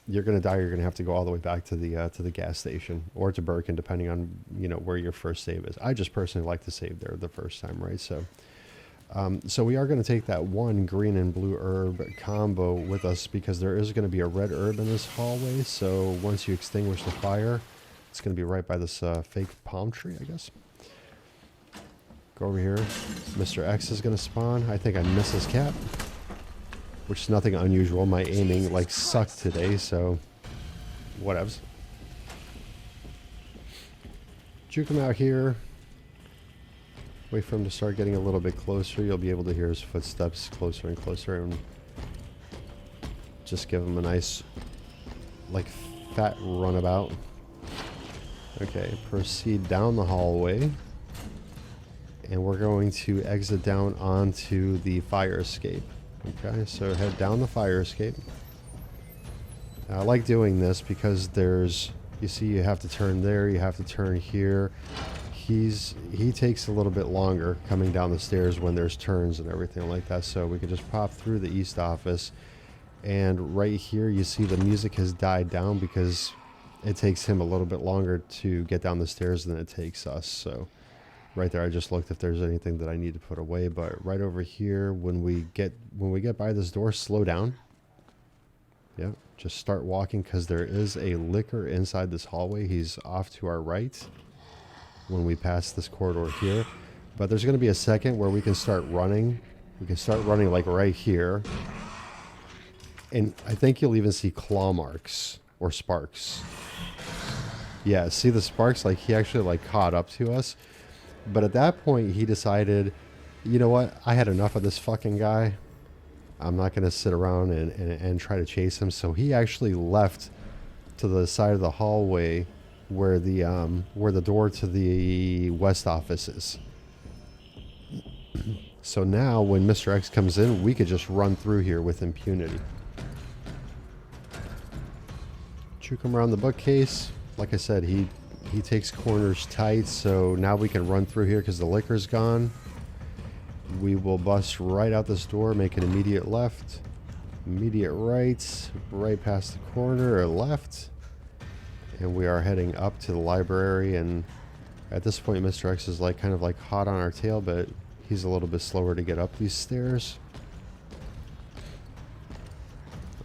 you're gonna die. You're gonna have to go all the way back to the gas station or to Birkin, depending on where your first save is. I just personally like to save there the first time, right? So, so we are gonna take that 1 green and blue herb combo with us because there is gonna be a red herb in this hallway. So once you extinguish the fire, it's going to be right by this fake palm tree, I guess. Go over here. Mr. X is going to spawn. I think I missed his cap, which is nothing unusual. My aiming, like, sucked today, so whatevs. Juke him out here. Wait for him to start getting a little bit closer. You'll be able to hear his footsteps closer and closer, and just give him a nice, like, fat runabout. Okay, proceed down the hallway, and we're going to exit down onto the fire escape. Okay, so head down the fire escape. I like doing this because you see you have to turn there, you have to turn here. He takes a little bit longer coming down the stairs when there's turns and everything like that, so we can just pop through the east office, and right here you see the music has died down because it takes him a little bit longer to get down the stairs than it takes us. So right there, I just looked if there's anything that I need to put away. But right over here, when we get by this door, slow down. Yeah, just start walking because there is a licker inside this hallway. He's off to our right when we pass this corridor here. But there's going to be a second where we can start running. We can start running like right here. And I think you'll even see claw marks or sparks. Yeah, see the sparks? Like, he actually, like, caught up to us. But at that point, he decided, you know what? I had enough of this fucking guy. I'm not going to sit around and try to chase him. So he actually left to the side of the hallway where the door to the west office is. So now, when Mr. X comes in, we could just run through here with impunity. Juke him around the bookcase. Like I said, he takes corners tight, so now we can run through here because the liquor's gone. We will bust right out this door, make an immediate left, immediate right, right past the corner or left, and we are heading up to the library. And at this point, Mr. X is like kind of like hot on our tail, but he's a little bit slower to get up these stairs.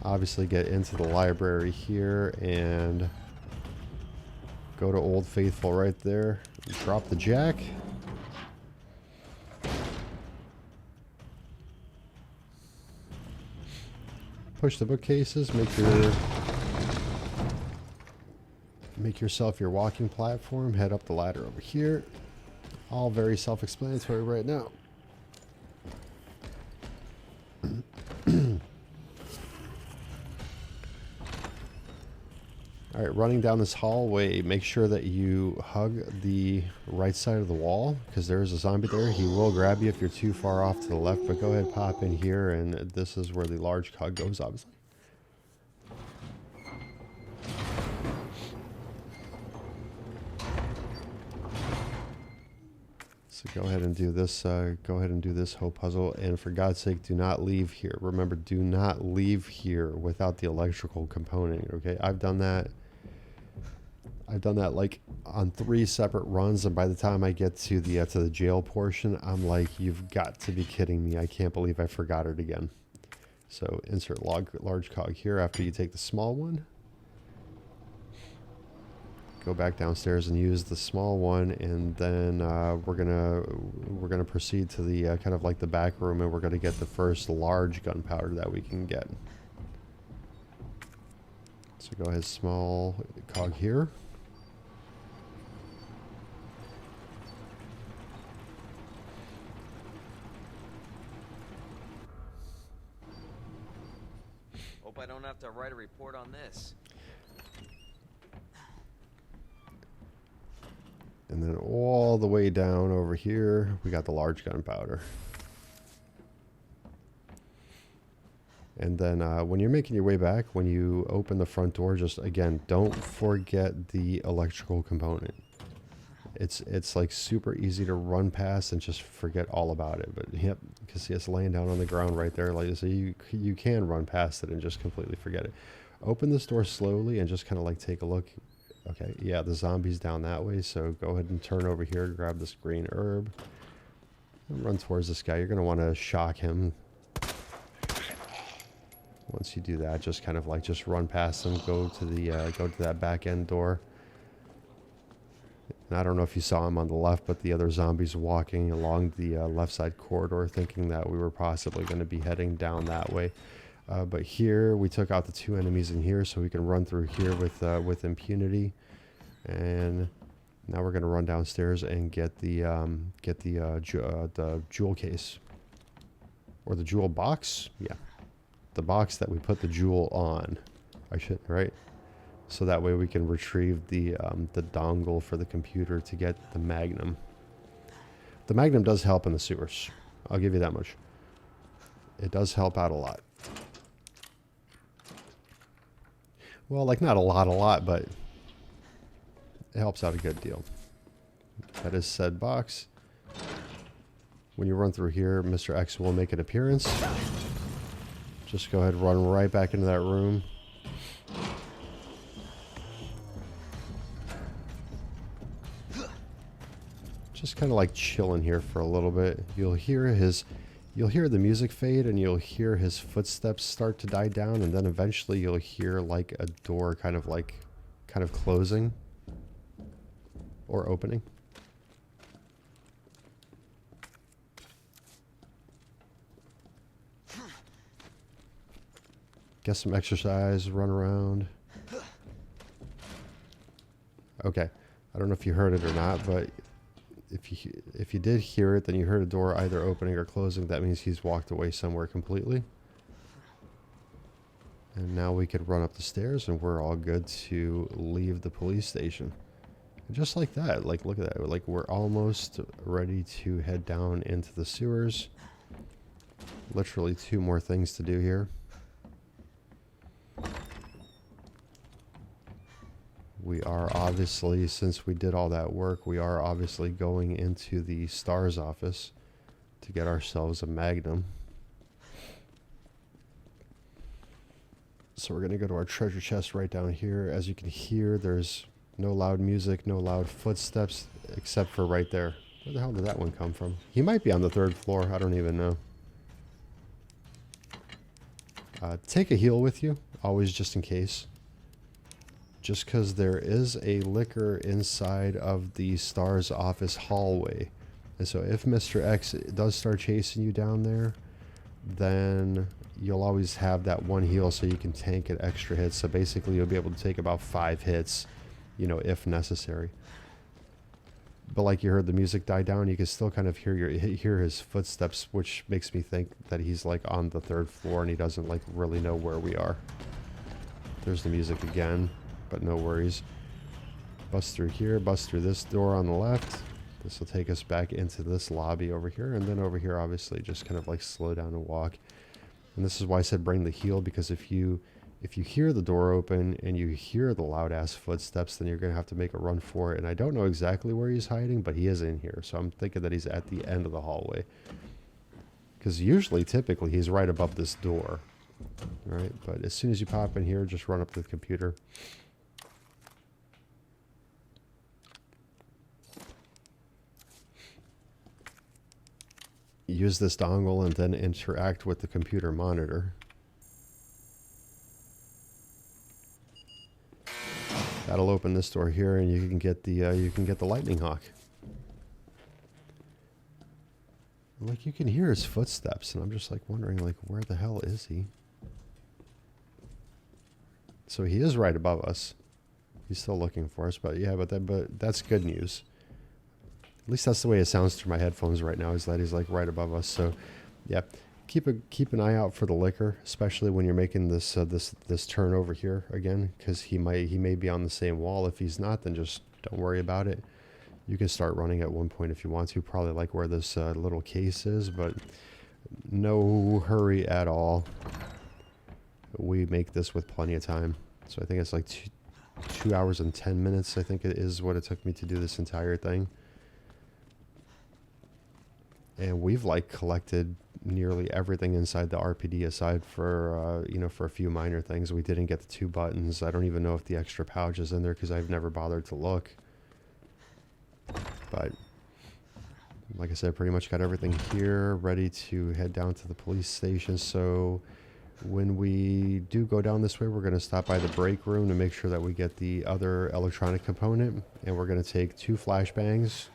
Obviously get into the library here and go to Old Faithful right there. Drop the jack. Push the bookcases. Make yourself your walking platform. Head up the ladder over here. All very self-explanatory right now. Alright, running down this hallway, make sure that you hug the right side of the wall, because there is a zombie there. He will grab you if you're too far off to the left, but go ahead, pop in here, and this is where the large cog goes, obviously. So go ahead and do this. Go ahead and do this whole puzzle, and for God's sake, do not leave here. Remember, do not leave here without the electrical component. Okay, I've done that. I've done that like on 3 separate runs, and by the time I get to the jail portion, I'm like, you've got to be kidding me! I can't believe I forgot it again. So insert large cog here after you take the small one. Go back downstairs and use the small one, and then we're gonna proceed to the kind of like the back room, and we're gonna get the first large gunpowder that we can get. So go ahead, small cog here. Hope I don't have to write a report on this. And then all the way down over here, we got the large gunpowder. And then when you're making your way back, when you open the front door, just again, don't forget the electrical component. It's like super easy to run past and just forget all about it. But yep, because see, it's laying down on the ground right there. Like so, you can run past it and just completely forget it. Open this door slowly and just kind of like take a look. Okay, yeah, the zombie's down that way, so go ahead and turn over here, grab this green herb, and run towards this guy. You're going to want to shock him. Once you do that, just kind of like just run past him, go to that back end door. And I don't know if you saw him on the left, but the other zombies walking along the left side corridor, thinking that we were possibly going to be heading down that way. But here we took out the 2 enemies in here, so we can run through here with impunity. And now we're gonna run downstairs and get the jewel case, or the jewel box. Yeah, the box that we put the jewel on. I should right. So that way we can retrieve the dongle for the computer to get the Magnum. The Magnum does help in the sewers. I'll give you that much. It does help out a lot. Well, like not a lot, but it helps out a good deal. That is said box. When you run through here, Mr. X will make an appearance. Just go ahead and run right back into that room. Just kind of like chilling here for a little bit. You'll hear the music fade, and you'll hear his footsteps start to die down, and then eventually you'll hear like a door kind of closing or opening. Get some exercise, run around. Okay, I don't know if you heard it or not, but if you did hear it, then you heard a door either opening or closing. That means he's walked away somewhere completely. And now we could run up the stairs, and we're all good to leave the police station. And just like that, like look at that, like we're almost ready to head down into the sewers. Literally 2 more things to do here. We are obviously, since we did all that work, we are obviously going into the STARS office to get ourselves a Magnum. So we're going to go to our treasure chest right down here. As you can hear, there's no loud music, no loud footsteps, except for right there. Where the hell did that one come from? He might be on the 3rd floor. I don't even know. Take a heal with you, always, just in case. Just because there is a liquor inside of the STARS office hallway. And so if Mr. X does start chasing you down there, then you'll always have that 1 heal, so you can tank an extra hit. So basically you'll be able to take about 5 hits, you know, if necessary. But like you heard the music die down, you can still kind of hear his footsteps, which makes me think that he's like on the 3rd floor and he doesn't like really know where we are. There's the music again. but no worries. Bust through here, bust through this door on the left. This will take us back into this lobby over here, and then over here obviously just kind of like slow down and walk. And this is why I said bring the heal, because if you hear the door open and you hear the loud ass footsteps, then you're gonna have to make a run for it. And I don't know exactly where he's hiding, but he is in here, so I'm thinking that he's at the end of the hallway, because usually typically he's right above this door. All right, but as soon as you pop in here, just run up to the computer. Use this dongle and then interact with the computer monitor. That'll open this door here, and you can get the lightning hawk. Like, you can hear his footsteps, and I'm just like wondering, like, where the hell is he? So he is right above us. He's still looking for us, but yeah, but that's good news. At least that's the way it sounds through my headphones right now, is that he's like right above us. So yeah, keep an eye out for the licker, especially when you're making this this turn over here again, because he may be on the same wall. If he's not, then just don't worry about it. You can start running at one point if you want to, probably like where this little case is, but no hurry at all. We make this with plenty of time. So I think it's like 2 hours and 10 minutes, I think it is what it took me to do this entire thing. And we've like collected nearly everything inside the RPD, aside for, you know, for a few minor things. We didn't get the 2 buttons. I don't even know if the extra pouch is in there because I've never bothered to look. But like I said, pretty much got everything here ready to head down to the police station. So when we do go down this way, we're going to stop by the break room to make sure that we get the other electronic component. And we're going to take 2 flashbangs.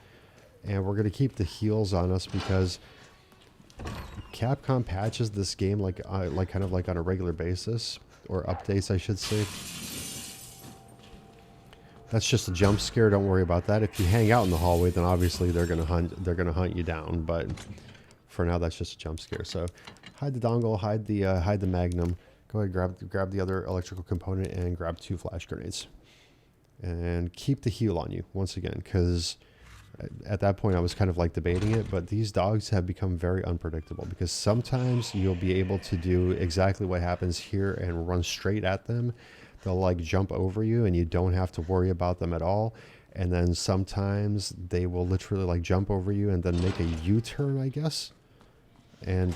And we're going to keep the heals on us because Capcom patches this game like kind of like on a regular basis, or updates, I should say. That's just a jump scare. Don't worry about that. If you hang out in the hallway, then obviously they're going to hunt you down. But for now, that's just a jump scare. So hide the dongle, hide the Magnum. Go ahead, grab the other electrical component and grab 2 flash grenades, and keep the heal on you once again, because at that point I was kind of like debating it, but these dogs have become very unpredictable, because sometimes you'll be able to do exactly what happens here and run straight at them. They'll like jump over you and you don't have to worry about them at all. And then sometimes they will literally like jump over you and then make a U-turn, I guess. And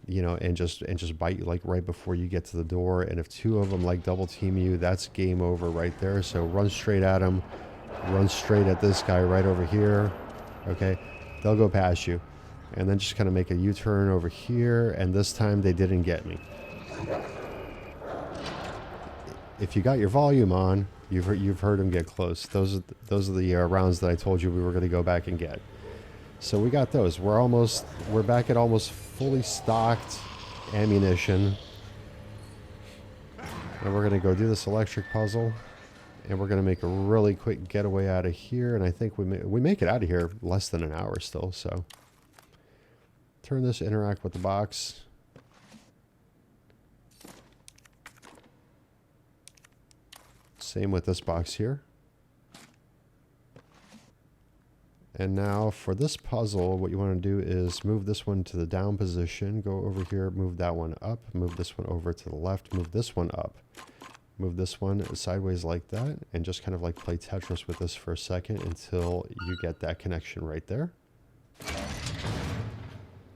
you know, and just bite you like right before you get to the door. And if 2 of them like double team you, that's game over right there. So run straight at them. Run straight at this guy right over here. Okay, they'll go past you, and then just kind of make a U-turn over here, and this time they didn't get me. If you got your volume on, you've heard them get close. Those are the rounds that I told you we were going to go back and get. So we got those. We're back at almost fully stocked ammunition, and we're going to go do this electric puzzle. And we're going to make a really quick getaway out of here. And I think we make it out of here less than an hour still. So turn this, interact with the box. Same with this box here. And now for this puzzle, what you want to do is move this one to the down position. Go over here, move that one up. Move this one over to the left. Move this one up. Move this one sideways like that, and just kind of like play Tetris with this for a second until you get that connection right there.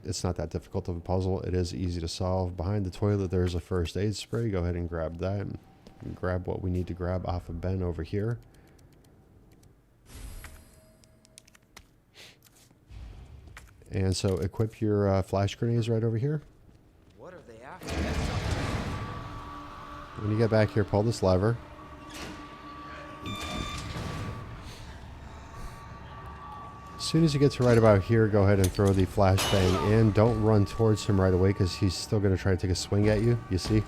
It's not that difficult of a puzzle. It is easy to solve. Behind the toilet, there's a first aid spray. Go ahead and grab that. And grab what we need to grab off of Ben over here. And so equip your flash grenades right over here. What are they after? When you get back here, pull this lever. As soon as you get to right about here, go ahead and throw the flashbang in. Don't run towards him right away, because he's still going to try to take a swing at you, you see?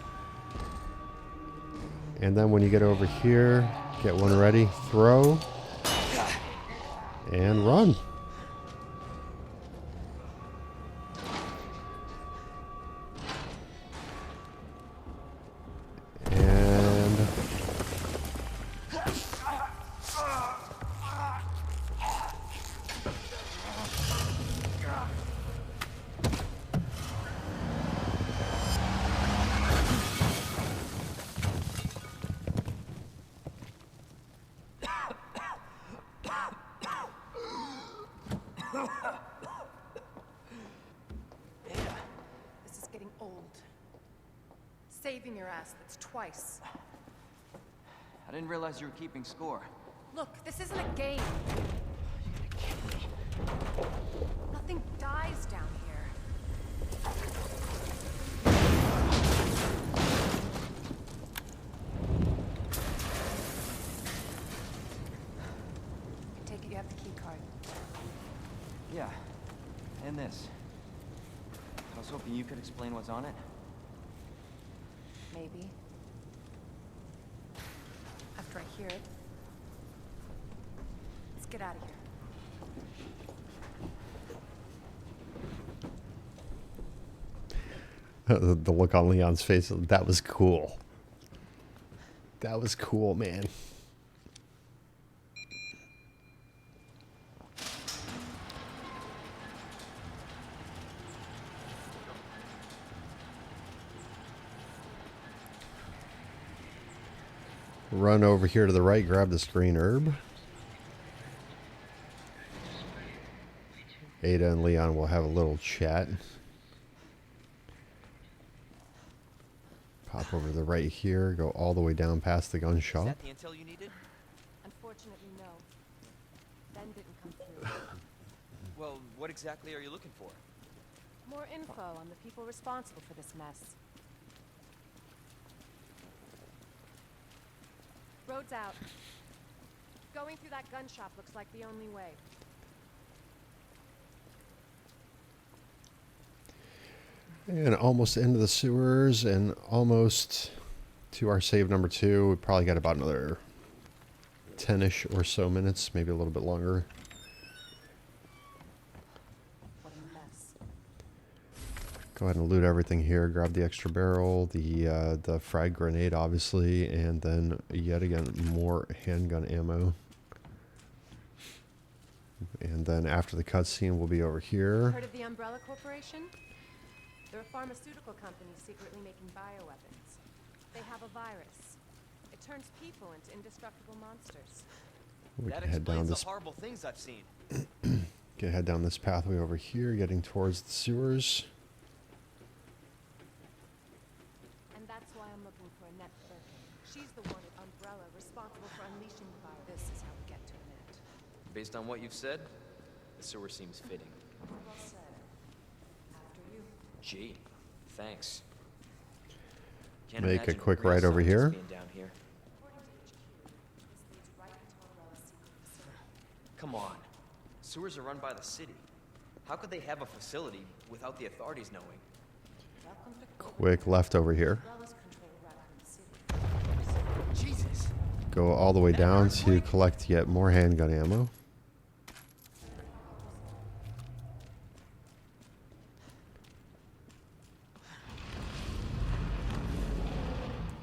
And then when you get over here, get one ready, throw, and run. This is getting old. Saving your ass, that's twice. I didn't realize you were keeping score. Look, this isn't a game. Nothing dies down here. Take it you have the key card. Yeah. And this. I was hoping you could explain what's on it. Maybe. After I hear it. Let's get out of here. The look on Leon's face, that was cool. That was cool, man. Run over here to the right, grab this green herb. Ada and Leon will have a little chat. Pop over to the right here, go all the way down past the gun Is shop. that the intel you needed? Unfortunately, no. Ben didn't come through. Well, what exactly are you looking for? More info on the people responsible for this mess. Road's out. Going through that gun shop looks like the only way. And almost into the sewers and almost to our save number 2. We probably got about another 10-ish or so minutes, maybe a little bit longer. What a mess. Go ahead and loot everything here. Grab the extra barrel, the frag grenade, obviously, and then yet again more handgun ammo. And then after the cutscene, we'll be over here. Heard of the Umbrella Corporation? They're a pharmaceutical company secretly making bioweapons. They have a virus. It turns people into indestructible monsters. We That can head down explains this. the horrible things I've seen. Can head down this pathway over here, getting towards the sewers. And that's why I'm looking for Annette Birkin. She's the one at Umbrella responsible for unleashing the virus. This is how we get to Annette. Based on what you've said, the sewer seems fitting. Well said. After you. Gee, thanks. Can't Make a imagine quick real ride over scientists here. being down here. According to HQ, this leads right into Umbrella's secret facility. Come on. Sewers are run by the city. How could they have a facility without the authorities knowing? Welcome to Quick left over here. Umbrella's control Raccoon City. Jesus. Go all the way down to collect yet more handgun ammo.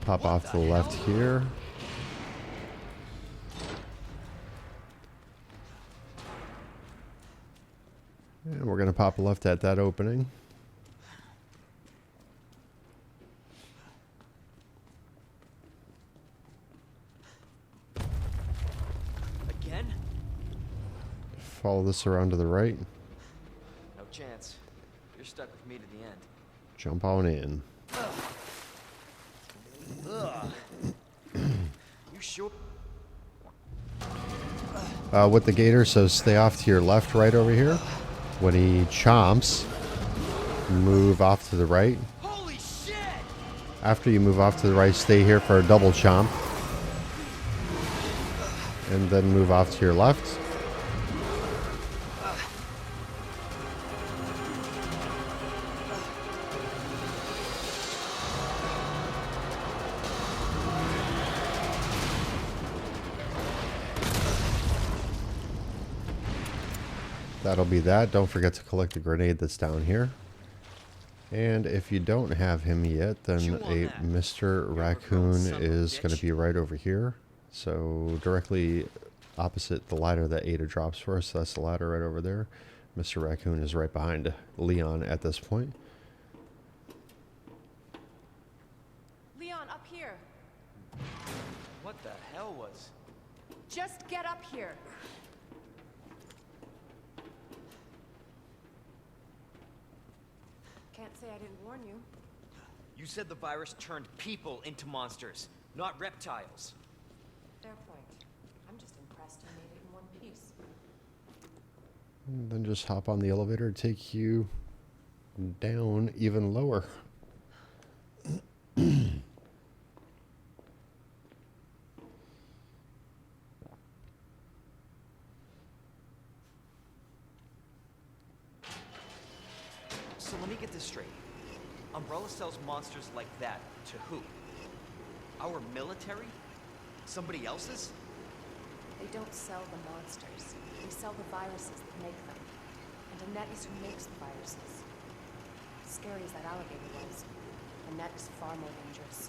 Pop off to the left here. And we're going to pop left at that opening. Again? Follow this around to the right. No chance. You're stuck with me to the end. Jump on in. Ugh. You sure? With the gator, so stay off to your left, right over here. When he chomps, move off to the right. Holy shit! After you move off to the right, stay here for a double chomp. And then move off to your left. That'll be that. Don't forget to collect the grenade that's down here. And if you don't have him yet, then Chew on a that. Mr. You Raccoon overgrown son of a is going to bitch. be right over here. So directly opposite the ladder that Ada drops for us. That's the ladder right over there. Mr. Raccoon is right behind Leon at this point. Leon, up here. What the hell was? Just get up here. Can't say I didn't warn you. You said the virus turned people into monsters, not reptiles. Fair point. I'm just impressed you made it in one piece. And then just hop on the elevator and take you down even lower. So let me get this straight. Umbrella sells monsters like that to who? Our military? Somebody else's? They don't sell the monsters. They sell the viruses that make them. And Annette is who makes the viruses. As scary as that alligator was, Annette is far more dangerous.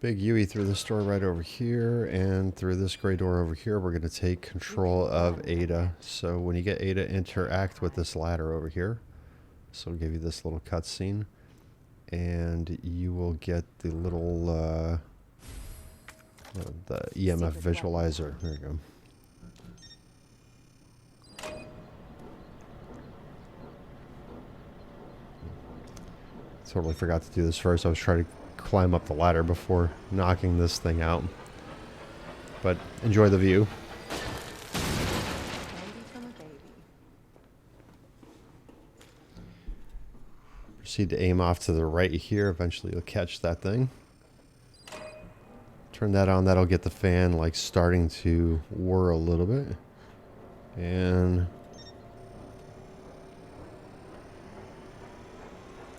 Big Yui through this door right over here, and through this gray door over here, we're going to take control of Ada. So when you get Ada, interact with this ladder over here. So I'll give you this little cutscene, and you will get the little the EMF visualizer. There you go. Totally forgot to do this first. I was trying to climb up the ladder before knocking this thing out. But enjoy the view. Candy from a baby. Proceed to aim off to the right here. Eventually you'll catch that thing. Turn that on. That'll get the fan like starting to whir a little bit. And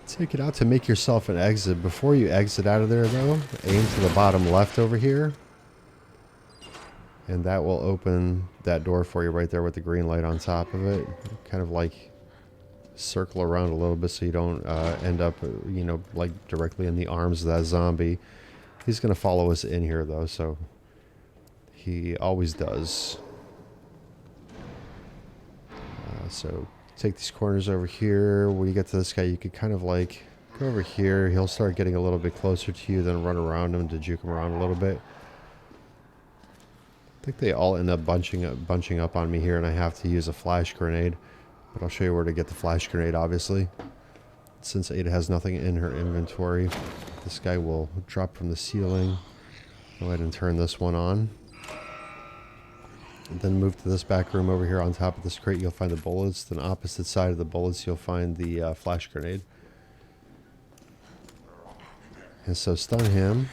take it out to make yourself an exit. Before you exit out of there though, aim to the bottom left over here. And that will open that door for you right there with the green light on top of it. Kind of like circle around a little bit so you don't end up, you know, like directly in the arms of that zombie. He's going to follow us in here though, so he always does. So take these corners over here. When you get to this guy, you could kind of like go over here. He'll start getting a little bit closer to you, then run around him to juke him around a little bit. I think they all end up bunching up on me here, and I have to use a flash grenade. But I'll show you where to get the flash grenade, obviously. Since Ada has nothing in her inventory, this guy will drop from the ceiling. Go ahead and turn this one on. And then move to this back room over here. On top of this crate, you'll find the bullets. Then opposite side of the bullets, you'll find the flash grenade. And so stun him.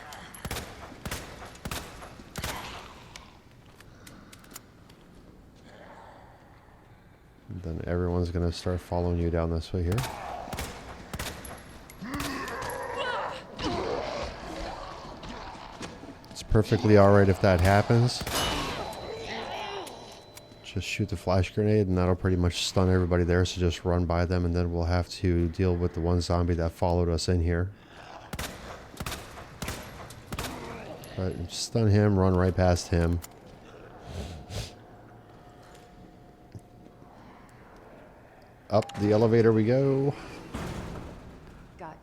And then everyone's going to start following you down this way here. It's perfectly alright if that happens. Just shoot the flash grenade and that'll pretty much stun everybody there, so just run by them, and then we'll have to deal with the one zombie that followed us in here. But stun him, run right past him. Up the elevator we go. Got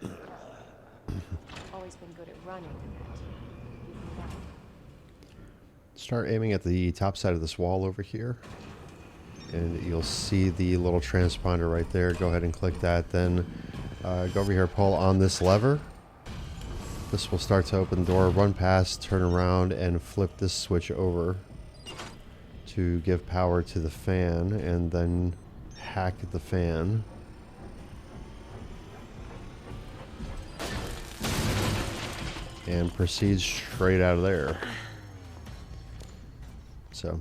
you now. Always been good at running, Annette. You can run. Start aiming at the top side of this wall over here. And you'll see the little transponder right there. Go ahead and click that. Then go over here, pull on this lever. This will start to open the door. Run past, turn around, and flip this switch over to give power to the fan, and then hack the fan. And proceed straight out of there. So,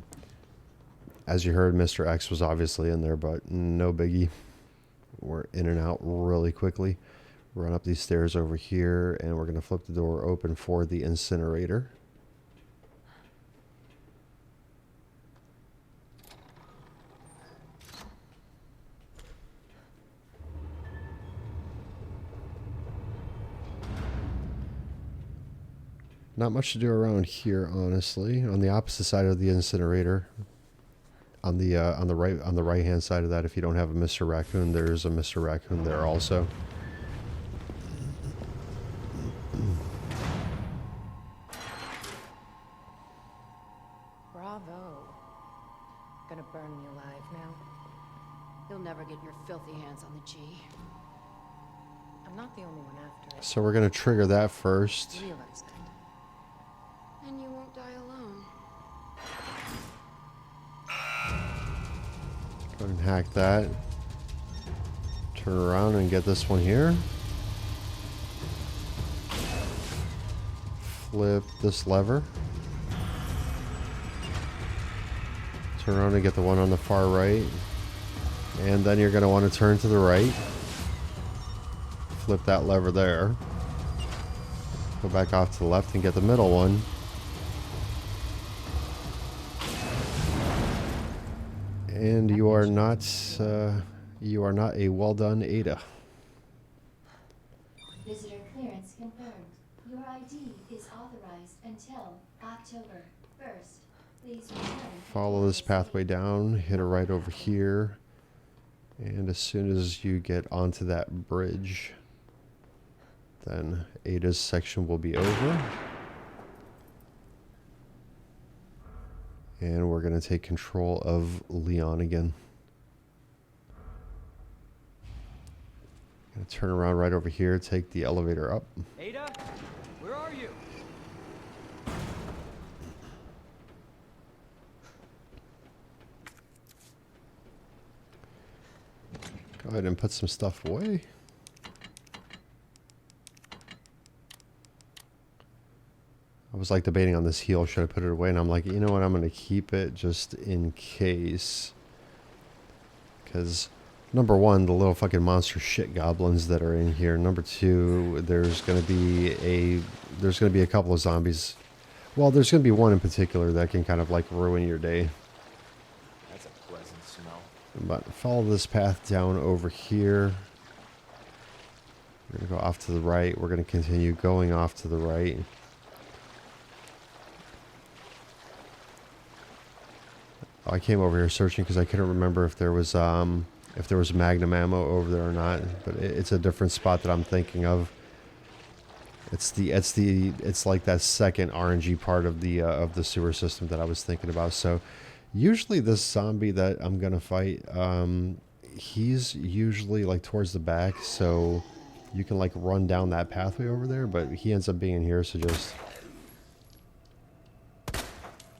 as you heard, Mr. X was obviously in there, but no biggie. We're in and out really quickly. Run up these stairs over here, and we're going to flip the door open for the incinerator. Not much to do around here, honestly. On the opposite side of the incinerator, on the right hand side of that, if you don't have a Mr. Raccoon, there's a Mr. Raccoon there also. never get your filthy hands on the G. I'm not the only one after it. So we're going to trigger that first. Realize that. And you won't die alone. Go ahead and hack that. Turn around and get this one here. Flip this lever. Turn around and get the one on the far right. And then you're going to want to turn to the right. Flip that lever there. Go back off to the left and get the middle one. And you are not a well done Ada. Visitor clearance confirmed. Your ID is authorized until October 1st. Please return. Follow this pathway down, hit a right over here, and as soon as you get onto that bridge, then Ada's section will be over. And we're going to take control of Leon again. Gonna turn around right over here, take the elevator up. Ada, where are you? Go ahead and put some stuff away. I was like debating on this heel, should I put it away? And I'm like, you know what, I'm going to keep it just in case. Because number one, the little fucking monster shit goblins that are in here. Number two, there's going to be a couple of zombies. Well, there's going to be one in particular that can kind of like ruin your day. That's a pleasant smell. But follow this path down over here. We're going to go off to the right. We're going to continue going off to the right. I came over here searching because I couldn't remember if there was magnum ammo over there or not. But it's a different spot that I'm thinking of. It's like that second RNG part of the sewer system that I was thinking about. So usually this zombie that I'm gonna fight, he's usually like towards the back, so you can like run down that pathway over there. But he ends up being in here, so just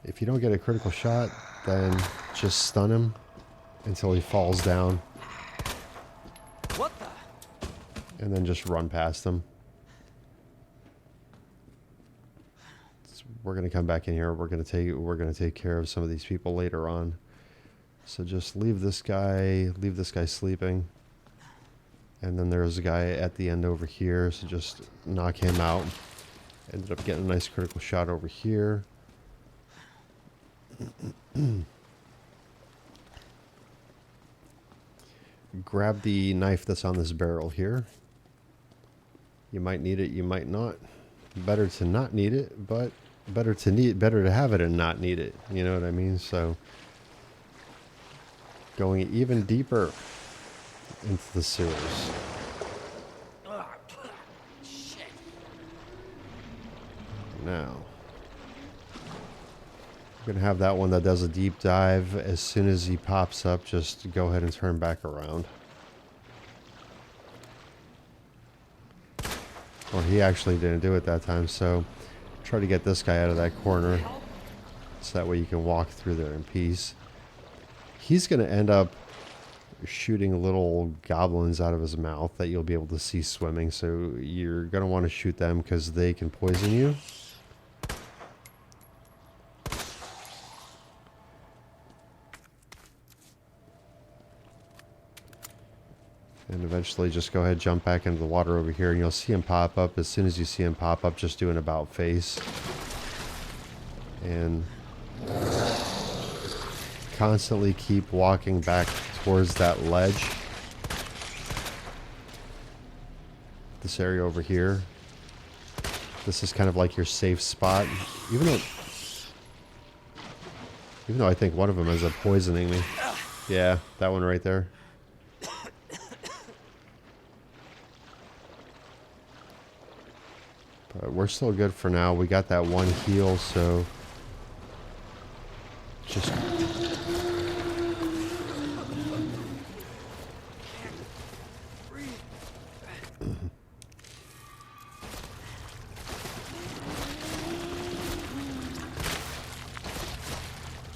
if you don't get a critical shot, then just stun him until he falls down. What the? And then just run past him. So we're gonna come back in here. We're gonna take care of some of these people later on. So just leave this guy sleeping. And then there's a guy at the end over here, so just knock him out. Ended up getting a nice critical shot over here. Grab the knife that's on this barrel here. You might need it, you might not. Better to not need it, but better to have it and not need it. You know what I mean? So going even deeper into the sewers. Shit. Now we're gonna have that one that does a deep dive. As soon as he pops up, just go ahead and turn back around. Or he actually didn't do it that time, so try to get this guy out of that corner so that way you can walk through there in peace. He's gonna end up shooting little goblins out of his mouth that you'll be able to see swimming, so you're gonna want to shoot them because they can poison you. And eventually just go ahead, jump back into the water over here, and you'll see him pop up. As soon as you see him pop up, just do an about face. And constantly keep walking back towards that ledge. This area over here. This is kind of like your safe spot. Even though I think one of them ends up poisoning me. Yeah, that one right there. But we're still good for now. We got that one heal, so just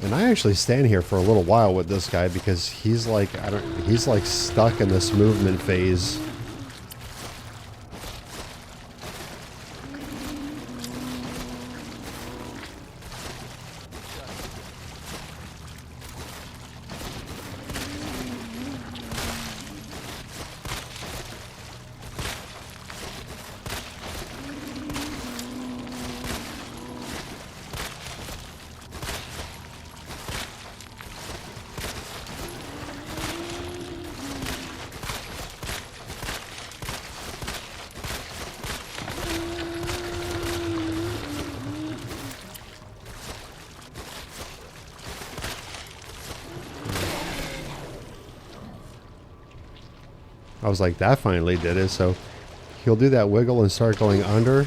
And I actually stand here for a little while with this guy because he's like, he's like stuck in this movement phase. I was like, that finally did it. So he'll do that wiggle and start going under.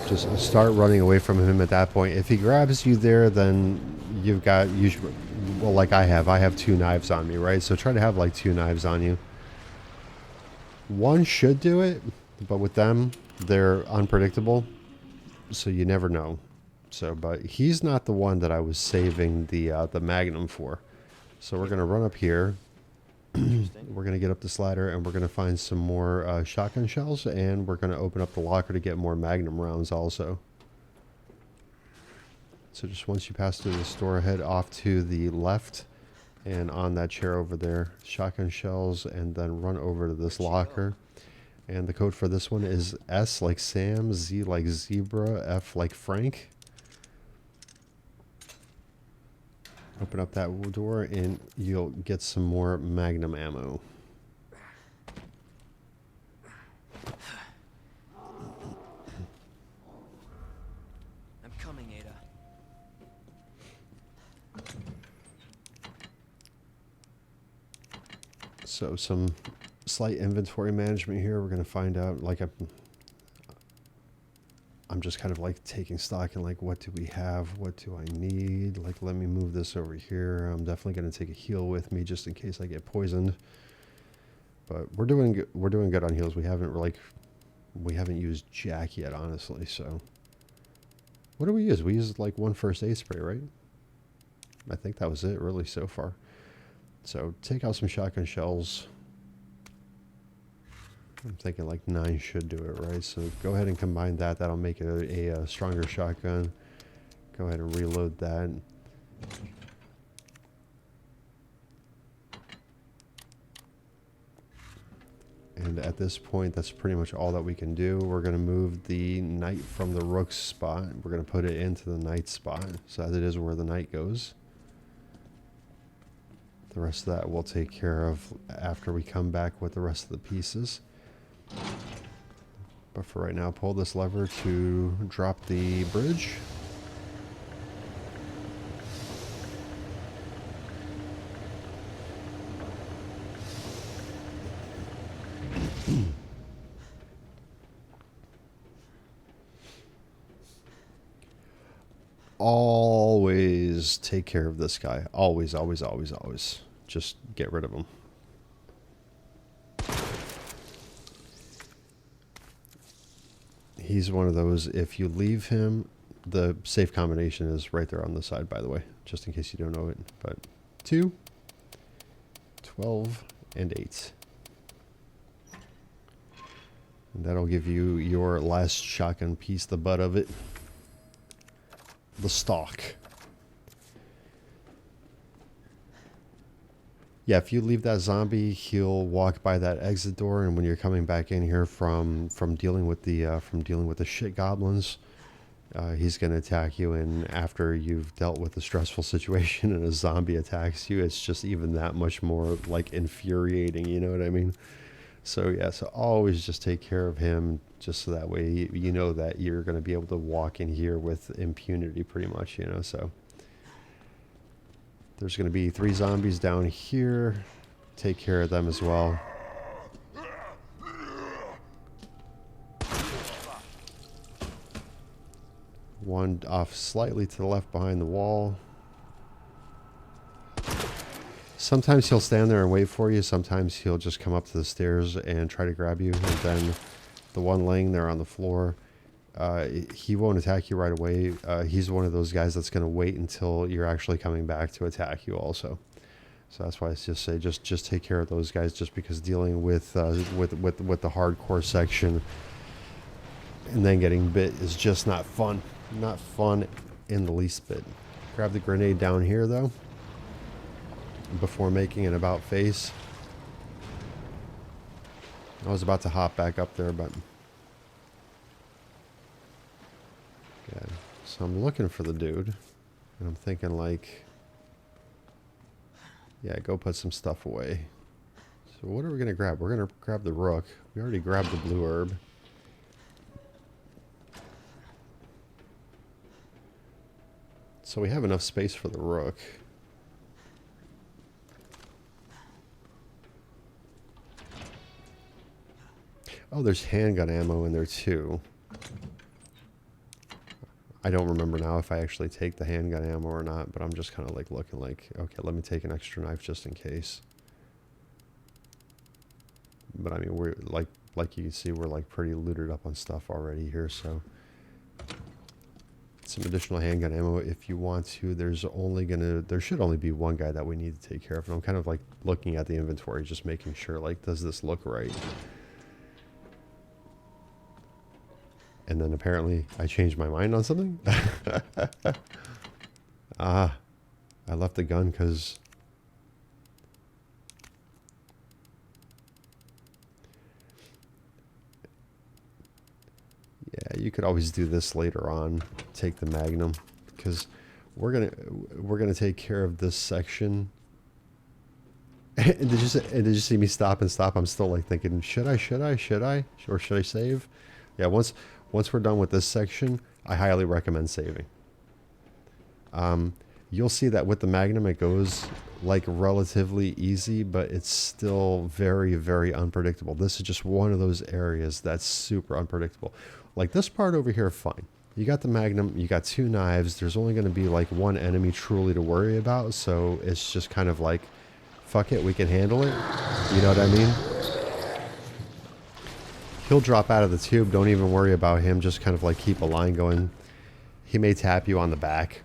Just start running away from him at that point. If he grabs you there, then you've got, well, like I have 2 knives on me, right? So try to have like 2 knives on you. One should do it, but with them, they're unpredictable. So you never know. So, but he's not the one that I was saving the Magnum for. So we're going to run up here. We're going to get up this ladder and we're going to find some more shotgun shells, and we're going to open up the locker to get more Magnum rounds also. So just once you pass through the store, head off to the left and on that chair over there, shotgun shells, and then run over to this locker. And the code for this one is S like Sam, Z like Zebra, F like Frank. Open up that door and you'll get some more Magnum ammo. I'm coming, Ada. So some slight inventory management here. We're going to find out, like, I'm just kind of like taking stock in like, what do we have? What do I need? Like, let me move this over here. I'm definitely going to take a heal with me just in case I get poisoned. But we're doing good on heals. We haven't used Jack yet, honestly. So what do we use? We used like 1 first aid spray, right? I think that was it really so far. So take out some shotgun shells. I'm thinking like 9 should do it, right? So go ahead and combine that. That'll make it a stronger shotgun. Go ahead and reload that. And at this point, that's pretty much all that we can do. We're going to move the knight from the rook spot. We're going to put it into the knight spot, so as it is where the knight goes. The rest of that we'll take care of after we come back with the rest of the pieces. But for right now, pull this lever to drop the bridge. Always take care of this guy. Always, always, always, always. Just get rid of him. He's one of those, if you leave him, the safe combination is right there on the side, by the way, just in case you don't know it. But 2, 12, and 8. And that'll give you your last shotgun piece, the butt of it. The stock. Yeah, if you leave that zombie, he'll walk by that exit door, and when you're coming back in here from dealing with the shit goblins, he's gonna attack you. And after you've dealt with a stressful situation and a zombie attacks you, it's just even that much more like infuriating. You know what I mean? So yeah, so always just take care of him, just so that way you know that you're gonna be able to walk in here with impunity, pretty much. You know, so. There's going to be 3 zombies down here. Take care of them as well. One off slightly to the left behind the wall. Sometimes he'll stand there and wait for you. Sometimes he'll just come up to the stairs and try to grab you. And then the one laying there on the floor, he won't attack you right away. He's one of those guys that's going to wait until you're actually coming back to attack you also. So that's why I just say just take care of those guys, just because dealing with the hardcore section and then getting bit is just not fun. Not fun in the least bit. Grab the grenade down here though before making an about face. I was about to hop back up there, but yeah. So I'm looking for the dude, and I'm thinking like, yeah, go put some stuff away. So what are we gonna grab? We're gonna grab the rook. We already grabbed the blue herb. So we have enough space for the rook. Oh, there's handgun ammo in there too. I don't remember now if I actually take the handgun ammo or not, but I'm just kind of like looking like, okay, let me take an extra knife just in case. But I mean, we're like you can see, we're like pretty looted up on stuff already here, so some additional handgun ammo if you want to. There should only be one guy that we need to take care of, and I'm kind of like looking at the inventory, just making sure, like, does this look right? And then apparently I changed my mind on something. I left the gun because yeah, you could always do this later on. Take the Magnum, because we're gonna take care of this section. And did you see me stop and stop? I'm still like thinking, should I, or should I save? Yeah, once we're done with this section, I highly recommend saving. You'll see that with the Magnum, it goes like relatively easy, but it's still very, very unpredictable. This is just one of those areas that's super unpredictable. Like this part over here, fine. You got the Magnum, you got 2 knives. There's only going to be like one enemy truly to worry about, so it's just kind of like, fuck it, we can handle it. You know what I mean? He'll drop out of the tube. Don't even worry about him. Just kind of like keep a line going. He may tap you on the back,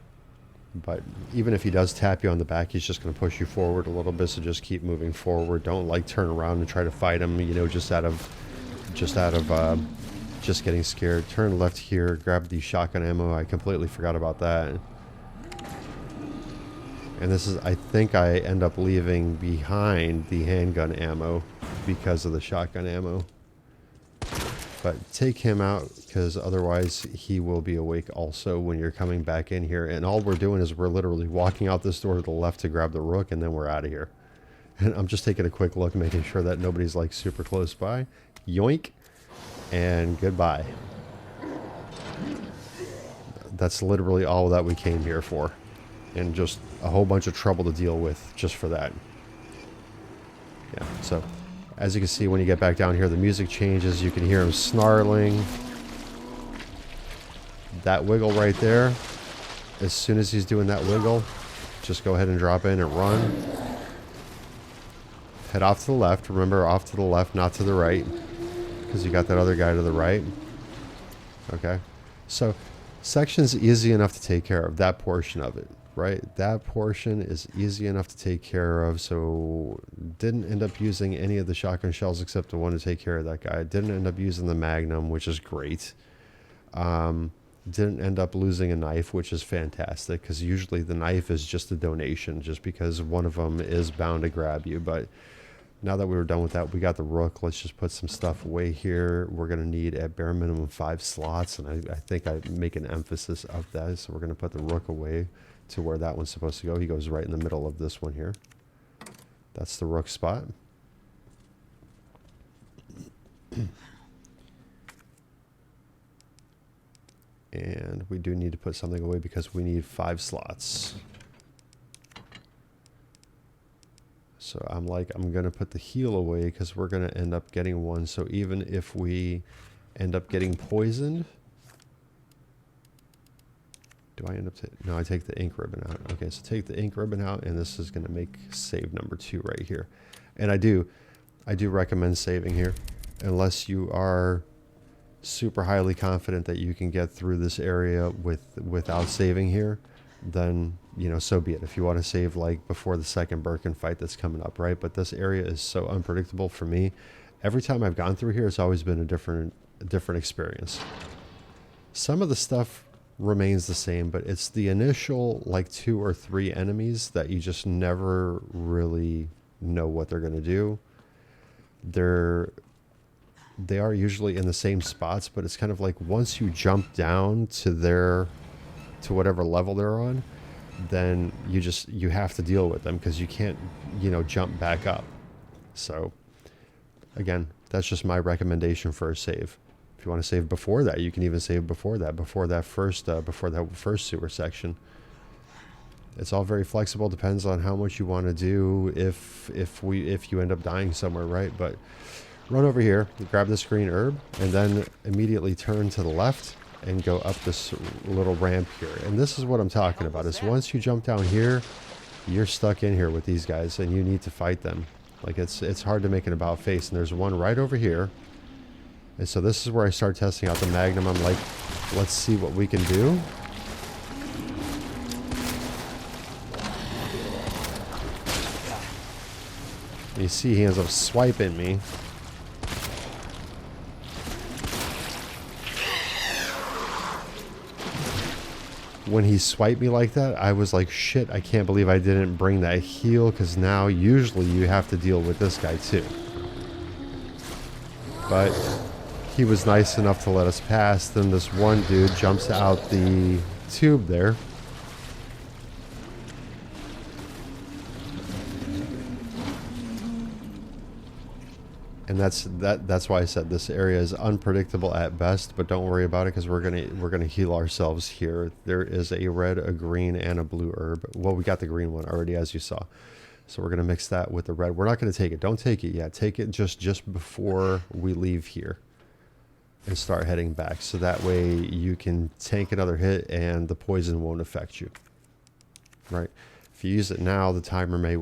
but even if he does tap you on the back, he's just going to push you forward a little bit. So just keep moving forward. Don't like turn around and try to fight him, you know, just out of getting scared. Turn left here. Grab the shotgun ammo. I completely forgot about that. And this is, I think I end up leaving behind the handgun ammo because of the shotgun ammo. But take him out, because otherwise he will be awake also when you're coming back in here. And all we're doing is we're literally walking out this door to the left to grab the rook, and then we're out of here. And I'm just taking a quick look, making sure that nobody's like super close by. Yoink. And goodbye. That's literally all that we came here for. And just a whole bunch of trouble to deal with just for that. Yeah, so as you can see, when you get back down here, the music changes. You can hear him snarling. That wiggle right there, as soon as he's doing that wiggle, just go ahead and drop in and run. Head off to the left. Remember, off to the left, not to the right, because you got that other guy to the right. Okay, so section's easy enough to take care of, that portion of it. Right, that portion is easy enough to take care of. So didn't end up using any of the shotgun shells except the one to take care of that guy. Didn't end up using the Magnum, which is great. Didn't end up losing a knife, which is fantastic, because usually the knife is just a donation, just because one of them is bound to grab you. But now that we were done with that, we got the rook. Let's just put some stuff away here. We're going to need at bare minimum 5 slots, and I think I make an emphasis of that. So we're going to put the rook away to where that one's supposed to go. He goes right in the middle of this one here. That's the rook spot. And we do need to put something away because we need 5 slots. So I'm going to put the heal away because we're going to end up getting one. So even if we end up getting poisoned, do I end up no, I take the ink ribbon out. Okay, so take the ink ribbon out, and this is going to make save number 2 right here. And I do recommend saving here, unless you are super highly confident that you can get through this area without saving here, then, you know, so be it. If you want to save like before the second Birkin fight that's coming up, right? But this area is so unpredictable for me. Every time I've gone through here, it's always been a different experience. Some of the stuff remains the same, but it's the initial like 2 or 3 enemies that you just never really know what they're going to do. They are usually in the same spots, but it's kind of like once you jump down to whatever level they're on, then you have to deal with them because you can't, you know, jump back up. So again, that's just my recommendation for a save. If you want to save before that, you can even save before that first sewer section. It's all very flexible, depends on how much you want to do if you end up dying somewhere, right? But run over here, grab this green herb, and then immediately turn to the left and go up this little ramp here. And this is what I'm talking about, is once you jump down here, you're stuck in here with these guys and you need to fight them. Like it's hard to make an about face, and there's one right over here. And so this is where I start testing out the Magnum. I'm like, let's see what we can do. You see he ends up swiping me. When he swiped me like that, I was like, shit, I can't believe I didn't bring that heal, because now usually you have to deal with this guy too. But he was nice enough to let us pass. Then this one dude jumps out the tube there. And that's why I said this area is unpredictable at best, but don't worry about it, because we're gonna heal ourselves here. There is a red, a green, and a blue herb. Well, we got the green one already, as you saw. So we're gonna mix that with the red. We're not gonna take it. Don't take it yet. Take it just before we leave here and start heading back. So that way you can tank another hit and the poison won't affect you. Right? If you use it now, the timer may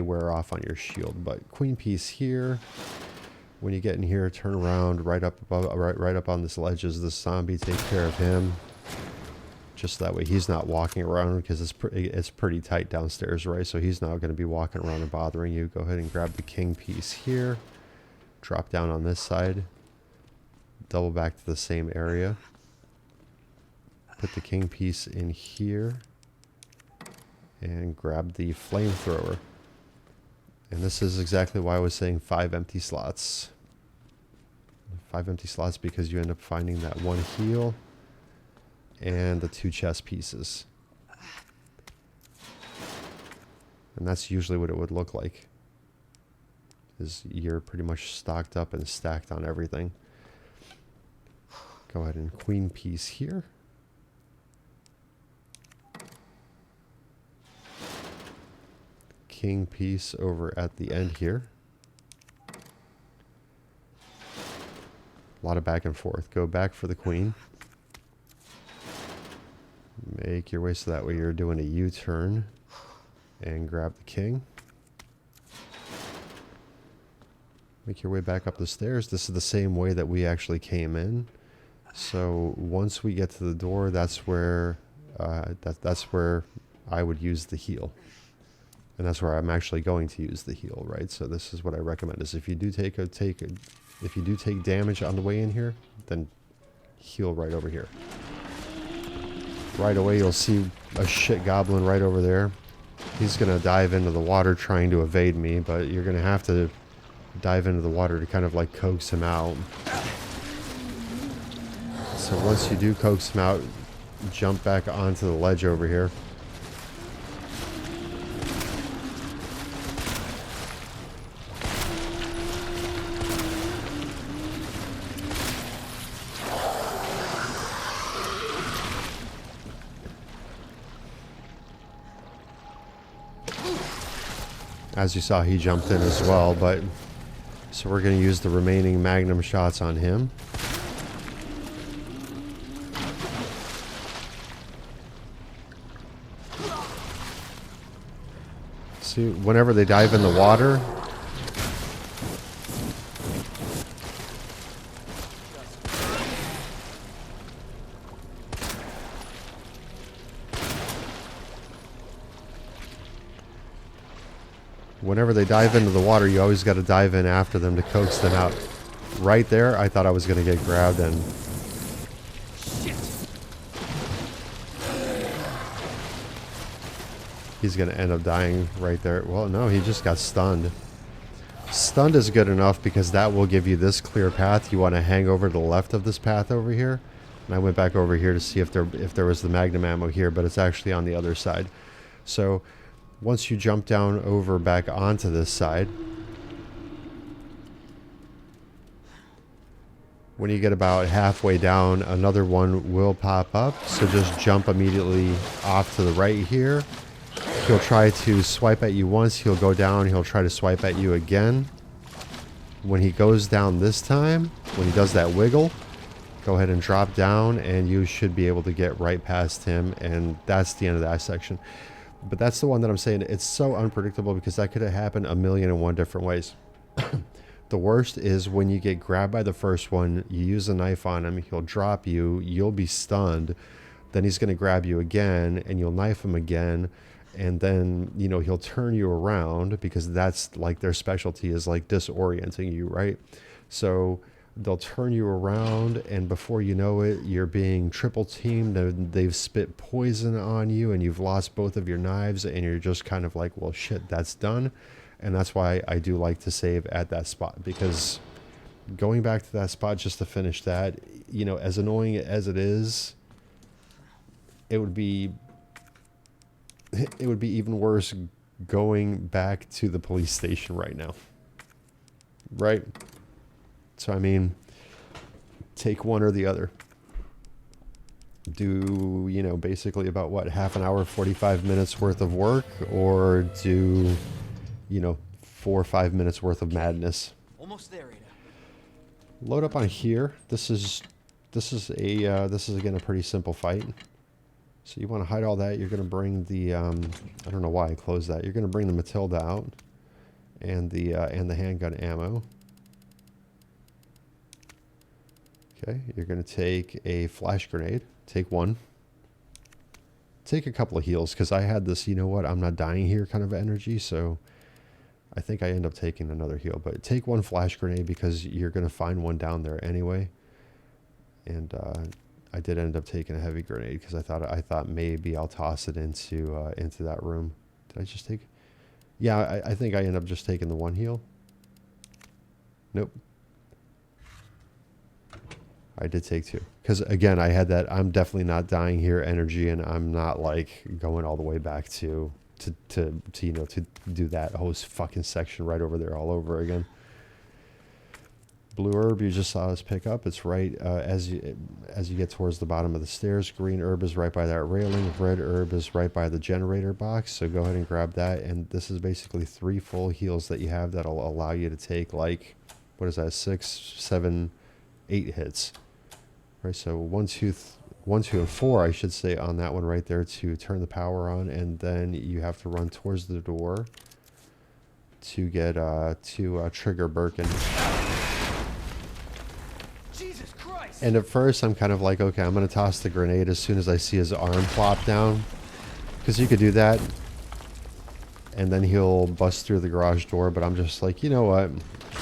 wear off on your shield. But queen piece here. When you get in here, turn around right up above, right up on this ledge is this zombie. Take care of him. Just that way he's not walking around, because it's pretty tight downstairs, right? So he's not going to be walking around and bothering you. Go ahead and grab the king piece here. Drop down on this side. Double back to the same area. Put the king piece in here. And grab the flamethrower. And this is exactly why I was saying 5 empty slots. 5 empty slots, because you end up finding that 1 heal and the 2 chest pieces. And that's usually what it would look like, is you're pretty much stocked up and stacked on everything. Go ahead and queen piece here. King piece over at the end here. A lot of back and forth. Go back for the queen. Make your way so that way you're doing a U-turn. And grab the king. Make your way back up the stairs. This is the same way that we actually came in. So once we get to the door, that's where that's where I would use the heal. And that's where I'm actually going to use the heal, right? So this is what I recommend: is if you do take damage on the way in here, then heal right over here. Right away, you'll see a shit goblin right over there. He's gonna dive into the water trying to evade me, but you're gonna have to dive into the water to kind of like coax him out. So once you do coax him out, jump back onto the ledge over here. As you saw, he jumped in as well, but so we're going to use the remaining magnum shots on him. See, whenever they dive in the water, Whenever they dive into the water, you always got to dive in after them to coax them out. Right there, I thought I was going to get grabbed and... Shit. He's going to end up dying right there. Well, no, he just got stunned. Stunned is good enough because that will give you this clear path. You want to hang over to the left of this path over here. And I went back over here to see if there was the magnum ammo here, but it's actually on the other side. So once you jump down over back onto this side, when you get about halfway down, another one will pop up. So just jump immediately off to the right here. He'll try to swipe at you once. He'll go down. He'll try to swipe at you again. When he goes down this time, when he does that wiggle, go ahead and drop down and you should be able to get right past him. And that's the end of that section. But that's the one that I'm saying, it's so unpredictable because that could have happened 1,000,001 different ways. The worst is when you get grabbed by the first one, you use a knife on him, he'll drop you, you'll be stunned, then he's going to grab you again and you'll knife him again, and then, you know, he'll turn you around because that's like their specialty is like disorienting you, right? So they'll turn you around and before you know it, you're being triple teamed and they've spit poison on you and you've lost both of your knives and you're just kind of like, well, shit, that's done. And that's why I do like to save at that spot, because going back to that spot just to finish that, you know, as annoying as it is, it would be even worse going back to the police station right now. Right? So, I mean, take one or the other. Do, you know, basically about what, half an hour, 45 minutes worth of work, or do, you know, 4 or 5 minutes worth of madness. Almost there, Ada. Load up on here. This is again a pretty simple fight. So you want to hide all that. You're going to bring the I don't know why I closed that. You're going to bring the Matilda out and the handgun ammo. Okay, you're going to take a flash grenade. Take one. Take a couple of heals because I had this, you know what, I'm not dying here kind of energy, so I think I end up taking another heal. But take one flash grenade because you're going to find one down there anyway. And I did end up taking a heavy grenade because I thought maybe I'll toss it into that room. Did I just take? Yeah, I think I end up just taking the one heal. Nope. I did take two. Because again, I had that I'm definitely not dying here energy, and I'm not like going all the way back to you know, to do that whole fucking section right over there all over again. Blue herb you just saw us pick up. It's right as you get towards the bottom of the stairs. Green herb is right by that railing. Red herb is right by the generator box. So go ahead and grab that. And this is basically 3 full heals that you have that'll allow you to take like, what is that, 6, 7, 8 hits. Right, so 1, 2, and 4, I should say, on that one right there to turn the power on, and then you have to run towards the door to get to trigger Birkin. Jesus Christ! And at first, I'm kind of like, okay, I'm gonna toss the grenade as soon as I see his arm plop down, because you could do that, and then he'll bust through the garage door. But I'm just like, you know what?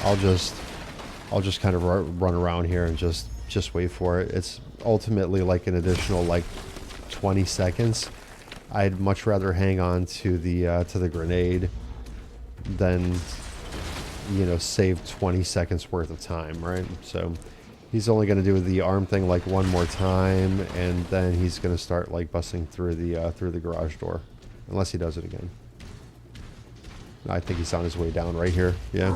I'll just kind of run around here and just wait for it. It's ultimately like an additional like 20 seconds. I'd much rather hang on to the grenade than, you know, save 20 seconds worth of time, right? So he's only going to do the arm thing like one more time, and then he's going to start like busting through the garage door, unless he does it again. I think he's on his way down right here. Yeah.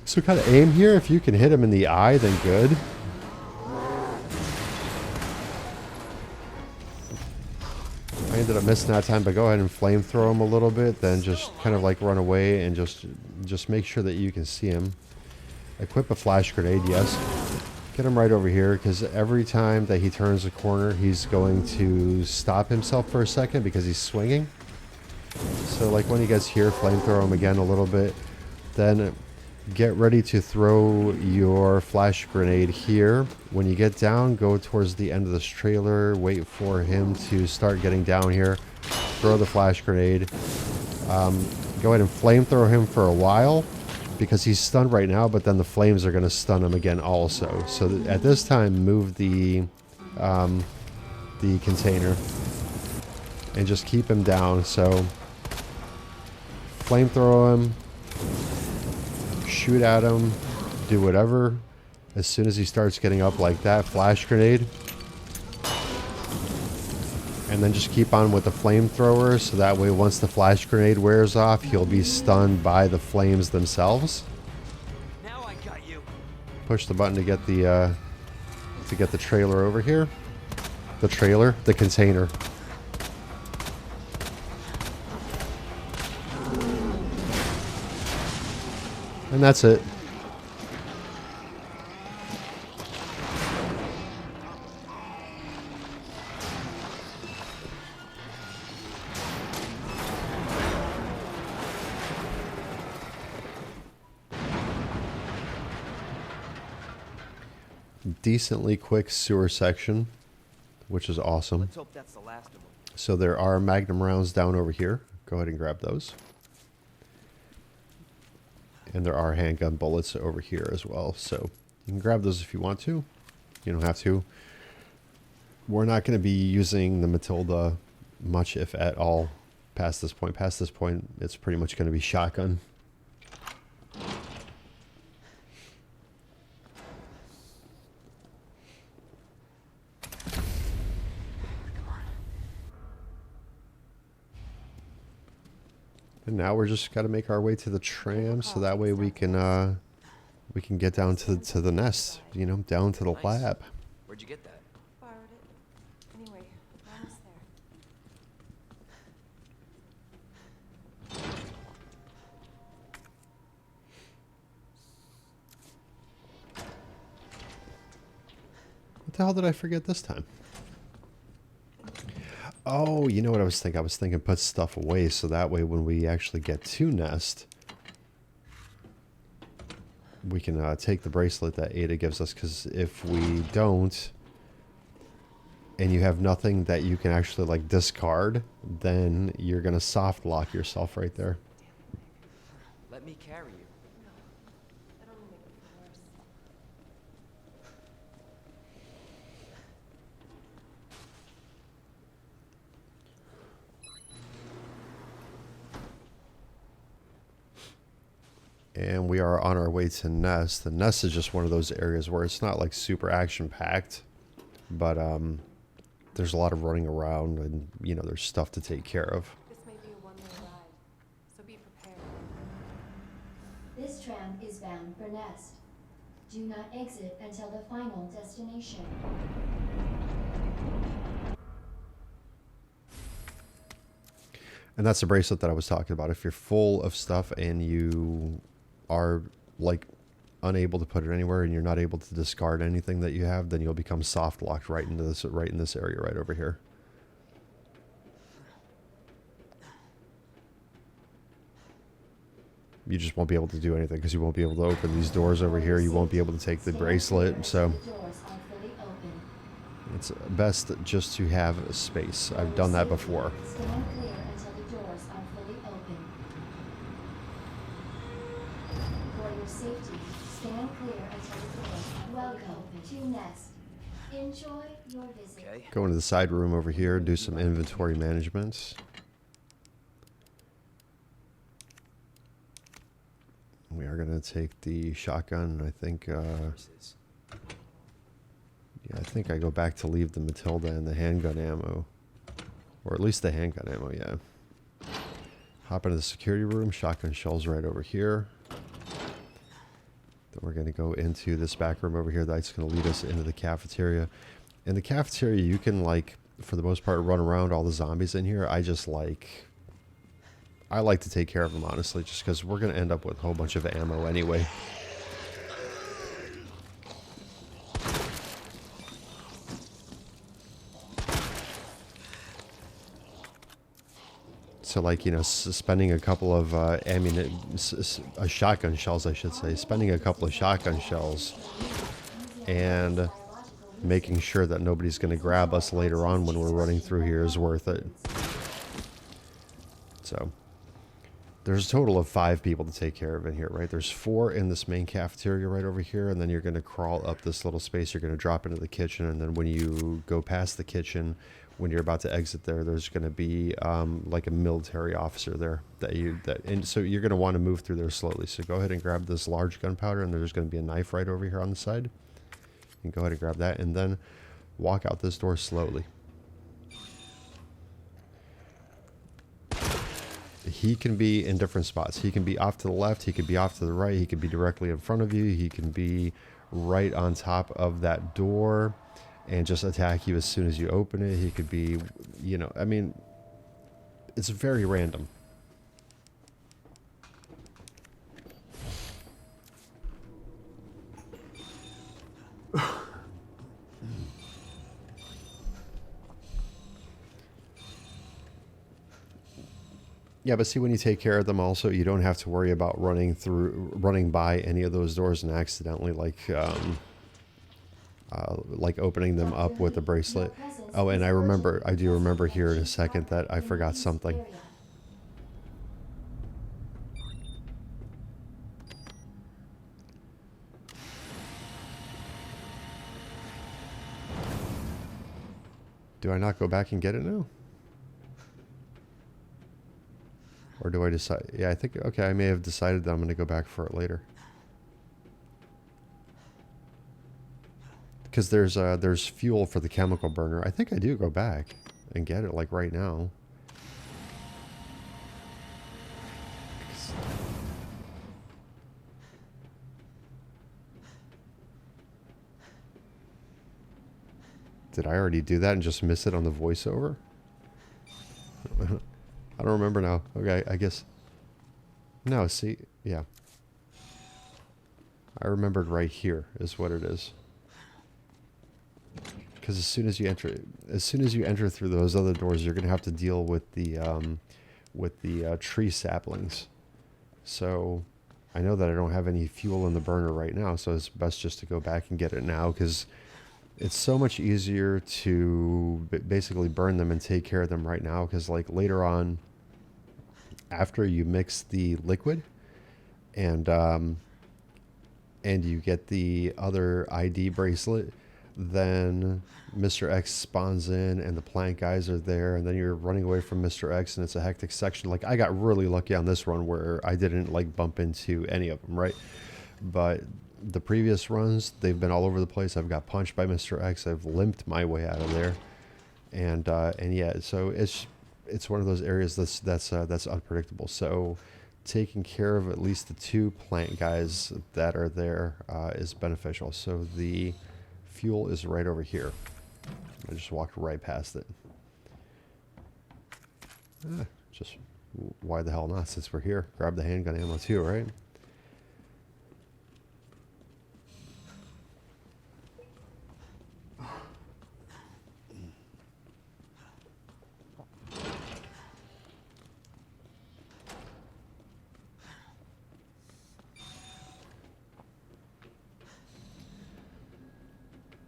So kind of aim here. If you can hit him in the eye, then good. I ended up missing that time, but go ahead and flamethrow him a little bit, then just kind of like run away and just make sure that you can see him. Equip a flash grenade, yes. Get him right over here, because every time that he turns a corner, he's going to stop himself for a second because he's swinging. So like when he gets here, flamethrow him again a little bit, then get ready to throw your flash grenade here. When you get down, go towards the end of this trailer, wait for him to start getting down here, throw the flash grenade, Go ahead and flamethrow him for a while because he's stunned right now, but then the flames are going to stun him again also. So at this time, move the container and just keep him down. So flamethrow him, shoot at him, do whatever. As soon as he starts getting up like that, flash grenade. And then just keep on with the flamethrower, so that way once the flash grenade wears off, he'll be stunned by the flames themselves. Now I got you. Push the button to get the trailer over here. The container. And that's it. Decently quick sewer section, which is awesome. Let's hope that's the last of them. So there are magnum rounds down over here. Go ahead and grab those. And there are handgun bullets over here as well. So you can grab those if you want to. You don't have to. We're not going to be using the Matilda much, if at all, past this point. Past this point, it's pretty much going to be shotgun. And now we're just got to make our way to the tram, so that way we can get down to the nest, you know, down to the Nice. lab. Where'd you get that? Borrowed it. Anyway, we're almost there. What the hell did I forget this time? Oh, you know what I was thinking? I was thinking put stuff away so that way when we actually get to nest, we can take the bracelet that Ada gives us, because if we don't, and you have nothing that you can actually like discard, then you're going to soft lock yourself right there. Let me carry you. That'll only make it feel worse. And we are on our way to Nest. The Nest is just one of those areas where it's not like super action packed, but there's a lot of running around, and you know, there's stuff to take care of. This may be a one-way ride, so be prepared. This tram is bound for Nest. Do not exit until the final destination. And that's the bracelet that I was talking about. If you're full of stuff and you are like unable to put it anywhere and you're not able to discard anything that you have, then you'll become soft locked right into this, right in this area right over here. You just won't be able to do anything because you won't be able to open these doors over here. You won't be able to take the bracelet. So The doors are fully open. it's best just to have a space. I've done that before. Stand clear until the doors are fully open. For your safety, stand clear until the doors are welcome to Nest. Enjoy your visit. Okay. Go into the side room over here, do some inventory management. We are going to take the shotgun. I think, yeah, I think I go back to leave the Matilda and the handgun ammo. Or at least the handgun ammo, yeah. Hop into the security room. Shotgun shells right over here. Then we're going to go into this back room over here. That's going to lead us into the cafeteria. In the cafeteria, you can, like, for the most part, run around all the zombies in here. I like to take care of them, honestly, just because we're going to end up with a whole bunch of ammo anyway. So, like, you know, spending a couple of shotgun shells, I should say. Spending a couple of shotgun shells and making sure that nobody's going to grab us later on when we're running through here is worth it. So, There's a total of 5 people to take care of in here, right? There's 4 in this main cafeteria right over here, and then you're going to crawl up this little space. You're going to drop into the kitchen, and then when you go past the kitchen, when you're about to exit there, there's going to be like a military officer there and so you're going to want to move through there slowly. So go ahead and grab this large gunpowder, and there's going to be a knife right over here on the side. You can go ahead and grab that, and then walk out this door slowly. He can be in different spots. He can be off to the left. He could be off to the right. He could be directly in front of you. He can be right on top of that door and just attack you as soon as you open it. He could be, you know, I mean, it's very random. Yeah, but see, when you take care of them also, you don't have to worry about running by any of those doors and accidentally like opening them up with a bracelet. Oh, and I do remember here in a second that I forgot something. Do I not go back and get it now? Or do I decide? Yeah, I think, okay, I may have decided that I'm going to go back for it later. Because there's fuel for the chemical burner. I think I do go back and get it, like, right now. Did I already do that and just miss it on the voiceover? I don't remember now. Okay, I guess. No, see, yeah. I remembered right here is what it is. Because as soon as you enter through those other doors, you're gonna have to deal with the tree saplings. So I know that I don't have any fuel in the burner right now, so it's best just to go back and get it now, because it's so much easier to basically burn them and take care of them right now, because like later on, after you mix the liquid and you get the other ID bracelet, then Mr. X spawns in and the plant guys are there, and then you're running away from Mr. X and it's a hectic section. Like, I got really lucky on this run where I didn't like bump into any of them, right? But the previous runs, they've been all over the place. I've got punched by Mr. X. I've limped my way out of there, and yeah, so it's one of those areas that's unpredictable. So taking care of at least the 2 plant guys that are there is beneficial. So the fuel is right over here. I just walked right past it. Just why the hell not, since we're here? Grab the handgun ammo too, right?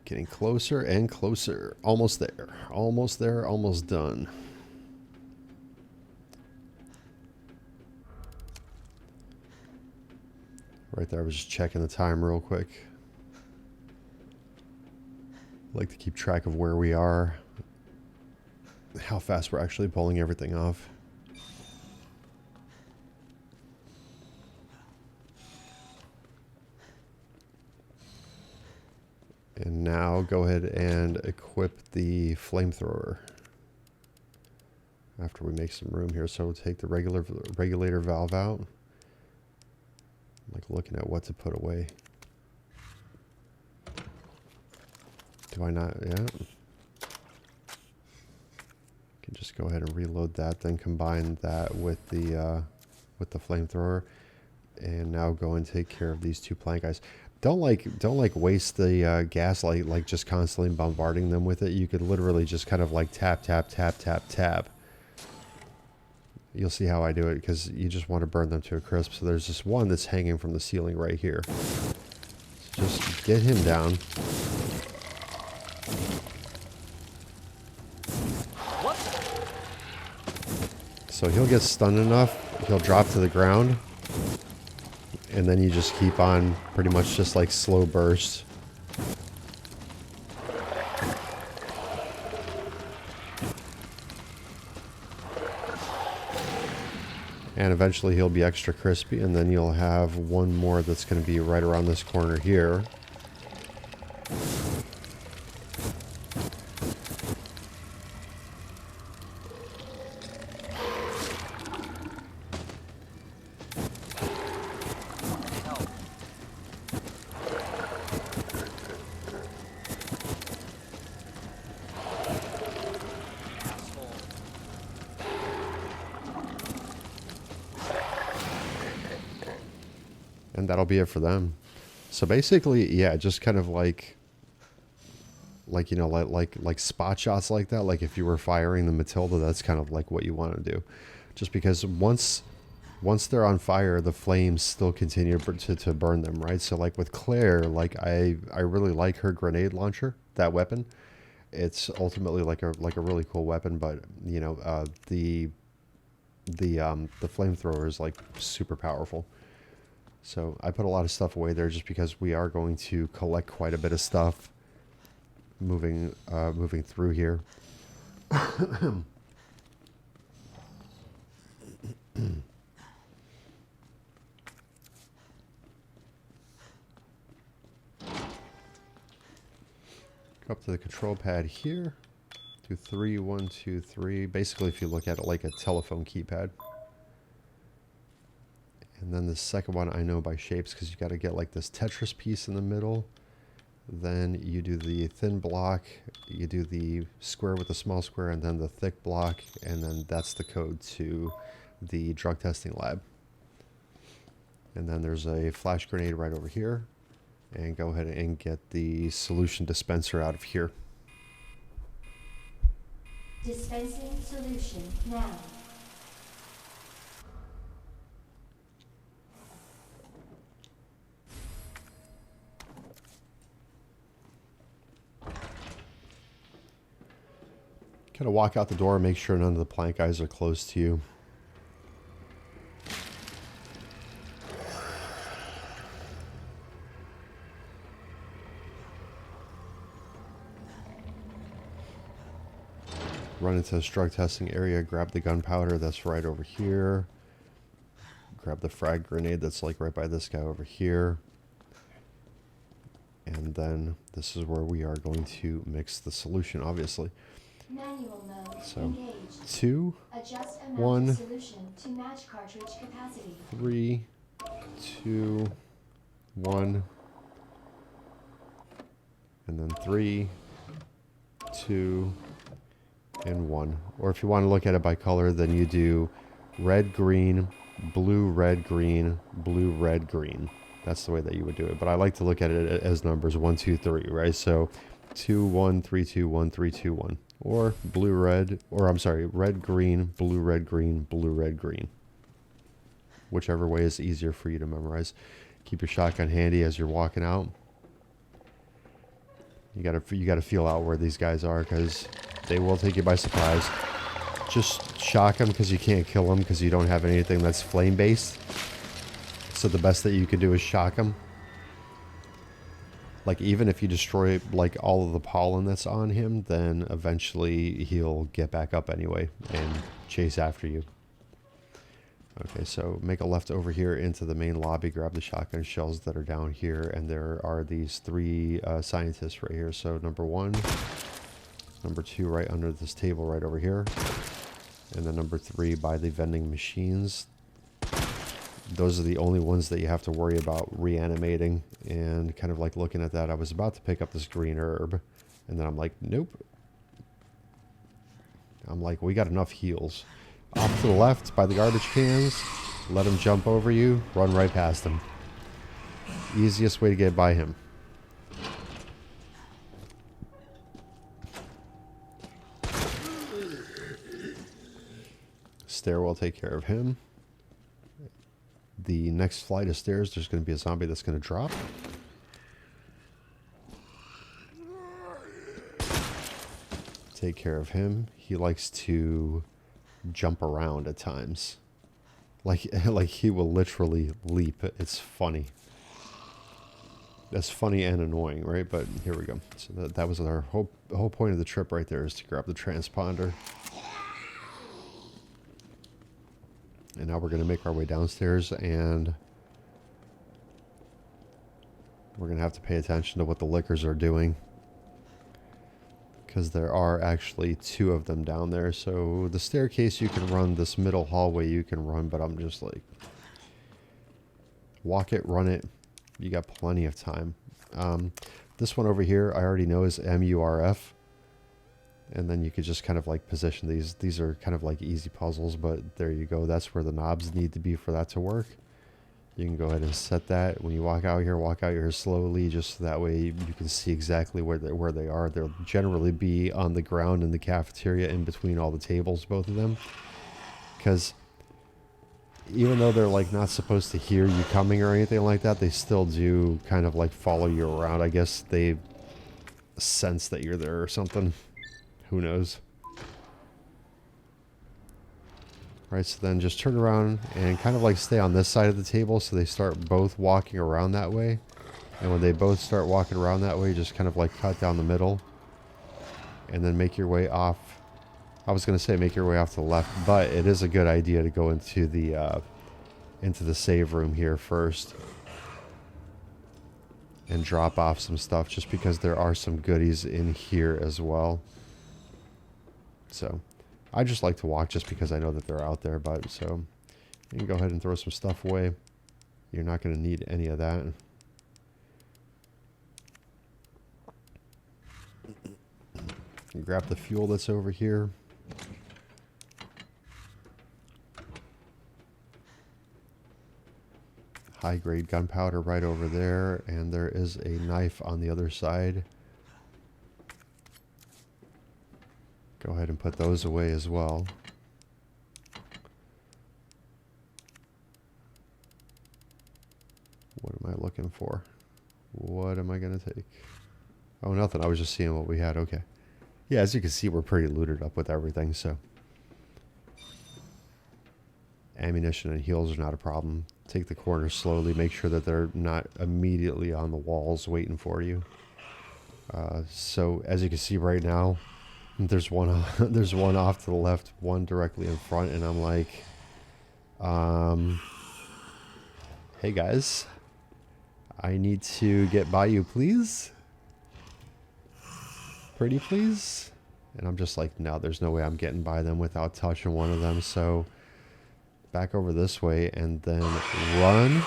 Getting closer and closer. Almost there. Almost there. Almost done. Right there, I was just checking the time real quick. I like to keep track of where we are, how fast we're actually pulling everything off. And now go ahead and equip the flamethrower after we make some room here. So we'll take the regulator valve out. I'm like looking at what to put away. Do I not? Yeah. Can just go ahead and reload that, then combine that with the flamethrower, and now go and take care of these 2 plant guys. Don't waste the gas like just constantly bombarding them with it. You could literally just kind of like tap tap tap tap tap. You'll see how I do it, because you just want to burn them to a crisp. So there's this one that's hanging from the ceiling right here. So just get him down. What? So he'll get stunned enough he'll drop to the ground, and then you just keep on pretty much just like slow bursts. And eventually he'll be extra crispy, and then you'll have one more that's going to be right around this corner here. And that'll be it for them. So basically, yeah, just kind of like you know, like spot shots like that. Like if you were firing the Matilda, that's kind of like what you want to do. Just because once they're on fire, the flames still continue to burn them, right? So like with Claire, like I really like her grenade launcher, that weapon. It's ultimately like a really cool weapon, but you know, the flamethrower is like super powerful. So I put a lot of stuff away there just because we are going to collect quite a bit of stuff moving through here. Go up to the control pad here. Do 3, 1, 2, 3. Basically, if you look at it like a telephone keypad. And then the second one I know by shapes because you got to get like this Tetris piece in the middle. Then you do the thin block, you do the square with the small square, and then the thick block, and then that's the code to the drug testing lab. And then there's a flash grenade right over here. And go ahead and get the solution dispenser out of here. Dispensing solution now. Kind of walk out the door, make sure none of the plant guys are close to you. Run into this drug testing area, grab the gunpowder that's right over here. Grab the frag grenade that's like right by this guy over here. And then this is where we are going to mix the solution, obviously. Manual mode So, engaged. 2, Adjust amount 1, of solution to match cartridge capacity. 3, 2, 1. And then 3, 2, and 1. Or if you want to look at it by color, then you do red, green, blue, red, green, blue, red, green. That's the way that you would do it. But I like to look at it as numbers 1, 2, 3, right? So 2, 1, 3, 2, 1, 3, 2, 1. Or blue, red, or I'm sorry, red, green, blue, red, green, blue, red, green. Whichever way is easier for you to memorize. Keep your shotgun handy as you're walking out. You gotta feel out where these guys are because they will take you by surprise. Just shock them because you can't kill them because you don't have anything that's flame based. So the best that you can do is shock them. Like even if you destroy like all of the pollen that's on him, then eventually he'll get back up anyway and chase after you. Okay, so make a left over here into the main lobby, grab the shotgun shells that are down here, and there are these 3 scientists right here. So number 1, number 2 right under this table right over here, and then number 3 by the vending machines. Those are the only ones that you have to worry about reanimating. And kind of like looking at that, I was about to pick up this green herb, and then I'm like, nope. I'm like, we got enough heals. Off to the left by the garbage cans, let him jump over you, run right past him. Easiest way to get by him. Stair will take care of him. The next flight of stairs, there's going to be a zombie that's going to drop. Take care of him. He likes to jump around at times. Like, like he will literally leap. It's funny. That's funny and annoying, right? But here we go. So that was our the whole point of the trip right there, is to grab the transponder. And now we're going to make our way downstairs, and we're going to have to pay attention to what the lickers are doing, because there are actually 2 of them down there. So the staircase you can run, this middle hallway you can run, but I'm just like, walk it, run it. You got plenty of time. This one over here, I already know is MURF. And then you could just kind of like position these. These are kind of like easy puzzles, but there you go. That's where the knobs need to be for that to work. You can go ahead and set that. When you walk out here slowly, just so that way you can see exactly where they are. They'll generally be on the ground in the cafeteria in between all the tables, both of them. Because even though they're like not supposed to hear you coming or anything like that, they still do kind of like follow you around. I guess they sense that you're there or something. Who knows? Right, so then just turn around and kind of like stay on this side of the table, so they start both walking around that way. And when they both start walking around that way, just kind of like cut down the middle. And then make your way off. I was going to say make your way off to the left, but it is a good idea to go into the save room here first. And drop off some stuff, just because there are some goodies in here as well. So, I just like to walk just because I know that they're out there, but so you can go ahead and throw some stuff away. You're not going to need any of that. You grab the fuel that's over here. High-grade gunpowder right over there, and there is a knife on the other side. Go ahead and put those away as well. What am I looking for? What am I going to take? Oh, nothing. I was just seeing what we had. Okay. Yeah, as you can see, we're pretty looted up with everything, so. Ammunition and heals are not a problem. Take the corners slowly. Make sure that they're not immediately on the walls waiting for you. So, as you can see right now, there's one there's one off to the left, one directly in front, and I'm like, hey guys, I need to get by you, please. Pretty please. And I'm just like, no, there's no way I'm getting by them without touching one of them. So back over this way and then run.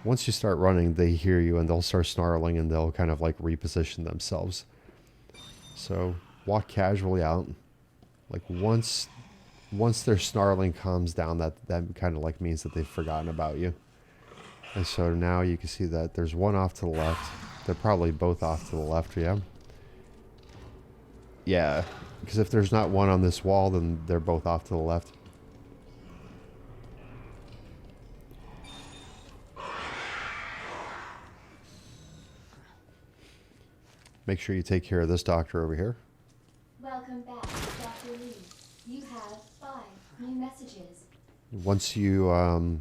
Once you start running, they hear you and they'll start snarling and they'll kind of like reposition themselves. So walk casually out. Like once their snarling calms down, that kind of like means that they've forgotten about you. And so now you can see that there's one off to the left. They're probably both off to the left, yeah? Yeah, because if there's not one on this wall, then they're both off to the left. Make sure you take care of this doctor over here. Welcome back, Dr. Lee. You have 5 new messages. Once you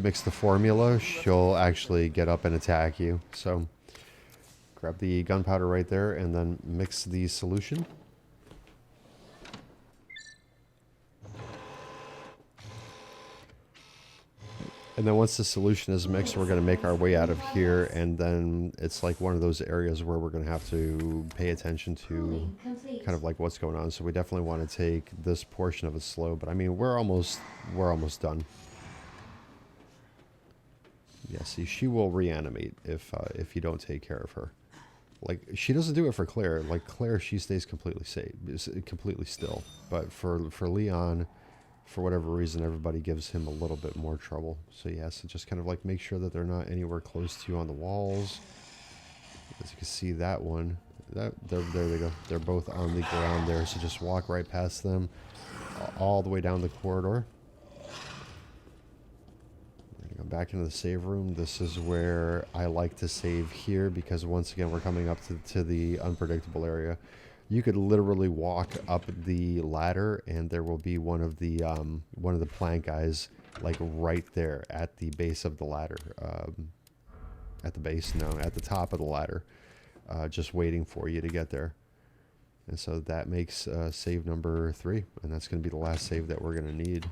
mix the formula, she'll actually get up and attack you. So grab the gunpowder right there and then mix the solution. And then once the solution is mixed, we're going to make our way out of here, and then it's like one of those areas where we're going to have to pay attention to kind of like what's going on. So we definitely want to take this portion of it slow, but I mean, we're almost done. Yeah, see, she will reanimate if you don't take care of her. Like, she doesn't do it for Claire. Like, Claire, she stays completely safe, completely still. But for Leon, for whatever reason, everybody gives him a little bit more trouble. So yeah, so just kind of like make sure that they're not anywhere close to you on the walls. As you can see, that one, there they go. They're both on the ground there. So just walk right past them, all the way down the corridor. We're gonna go back into the save room. This is where I like to save here because once again, we're coming up to the unpredictable area. You could literally walk up the ladder, and there will be one of the plant guys like right there at the base of the ladder. At the base, no, at the top of the ladder, just waiting for you to get there. And so that makes save number 3, and that's going to be the last save that we're going to need.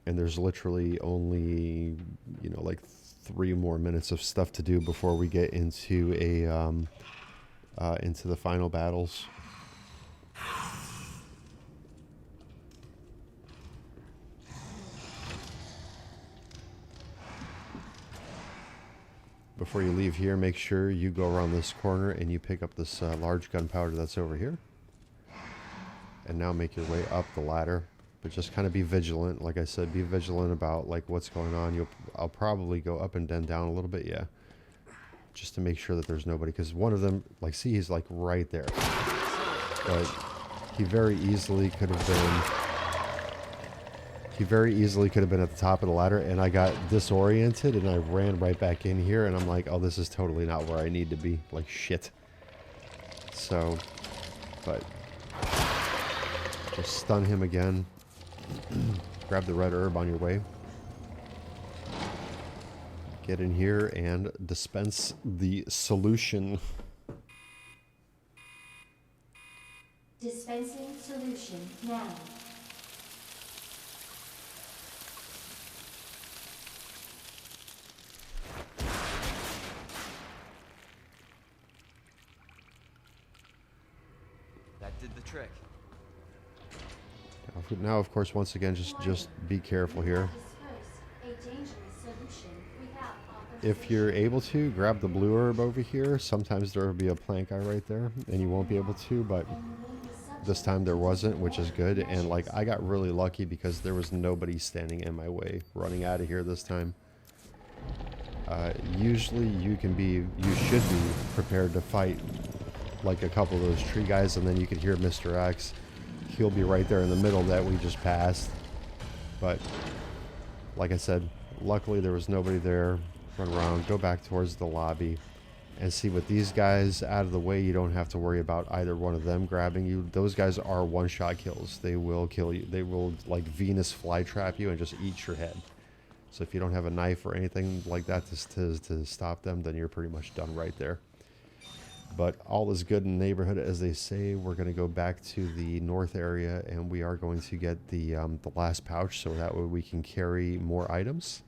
And there's literally only, you know, like 3 more minutes of stuff to do before we get into into the final battles. Before you leave here, make sure you go around this corner and you pick up this large gunpowder that's over here. And now make your way up the ladder. But just kind of be vigilant. Like I said, be vigilant about like what's going on. I'll probably go up and then down a little bit, yeah. Just to make sure that there's nobody. Because one of them, like, see, he's like right there. But he very easily could have been at the top of the ladder, and I got disoriented and I ran right back in here, and I'm like, oh, this is totally not where I need to be. Like, shit. So, but just stun him again. Grab the red herb on your way. Get in here and dispense the solution. Dispensing solution now. That did the trick. Now, of course, once again, just be careful here. If you're able to, grab the blue herb over here. Sometimes there will be a plant guy right there, and you won't be able to, but this time there wasn't, which is good. And, like, I got really lucky because there was nobody standing in my way running out of here this time. Usually you should be prepared to fight, like, a couple of those tree guys, and then you can hear Mr. X. He'll be right there in the middle that we just passed. But, like I said, luckily there was nobody there. Run around, go back towards the lobby, and see with these guys out of the way, you don't have to worry about either one of them grabbing you. Those guys are one-shot kills. They will kill you. They will, like, Venus flytrap you and just eat your head. So if you don't have a knife or anything like that to stop them, then you're pretty much done right there. But all is good in the neighborhood, as they say. We're going to go back to the north area, and we are going to get the last pouch, so that way we can carry more items.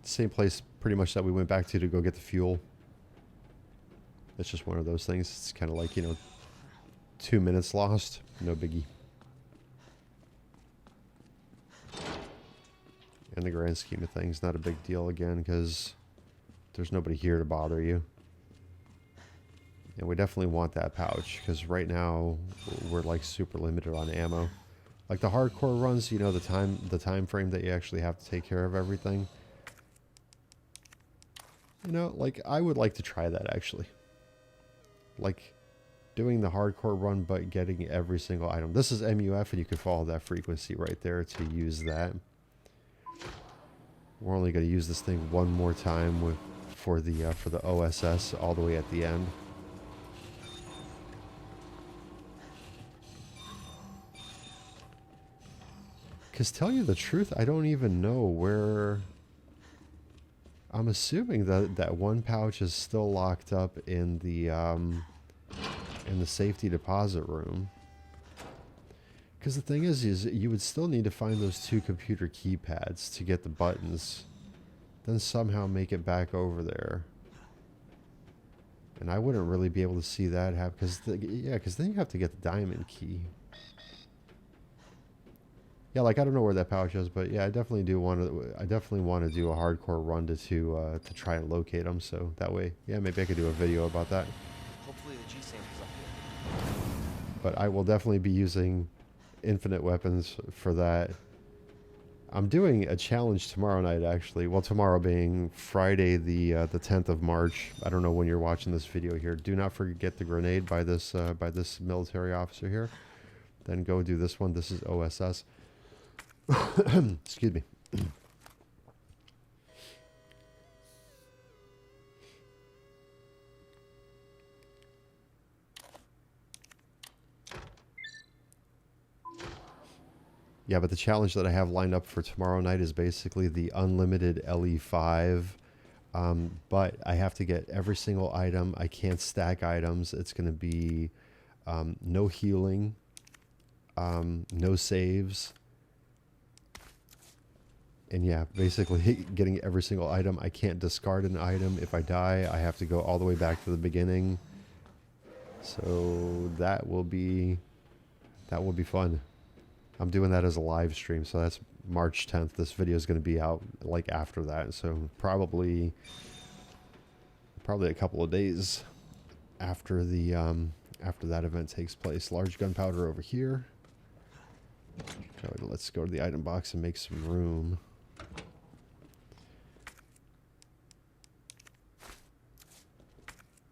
Same place pretty much that we went back to go get the fuel. It's just one of those things. It's kind of like, you know, 2 minutes lost. No biggie. In the grand scheme of things, not a big deal again, because there's nobody here to bother you. And we definitely want that pouch, because right now we're like super limited on ammo. Like the hardcore runs, you know, the time frame that you actually have to take care of everything. You know, like, I would like to try that, actually. Like, doing the hardcore run, but getting every single item. This is MUF, and you can follow that frequency right there to use that. We're only going to use this thing one more time for the OSS all the way at the end. Because tell you the truth, I don't even know where... I'm assuming that one pouch is still locked up in the safety deposit room. Because the thing is you would still need to find those 2 computer keypads to get the buttons, then somehow make it back over there. And I wouldn't really be able to see that happen, because then you have to get the diamond key. Yeah, like, I don't know where that pouch is, but yeah, I definitely want to do a hardcore run to try and locate them. So that way, yeah, maybe I could do a video about that. Hopefully the G sample's up here. But I will definitely be using infinite weapons for that. I'm doing a challenge tomorrow night, actually. Well, tomorrow being Friday, the 10th of March. I don't know when you're watching this video here. Do not forget the grenade by this military officer here. Then go do this one. This is OSS. Excuse me. Yeah, but the challenge that I have lined up for tomorrow night is basically the unlimited LE5. But I have to get every single item. I can't stack items. It's going to be no healing, no saves. And yeah, basically getting every single item. I can't discard an item. If I die, I have to go all the way back to the beginning. So that will be fun. I'm doing that as a live stream, so that's March 10th. This video is going to be out like after that, so probably a couple of days after the after that event takes place. Large gunpowder over here. Okay, let's go to the item box and make some room.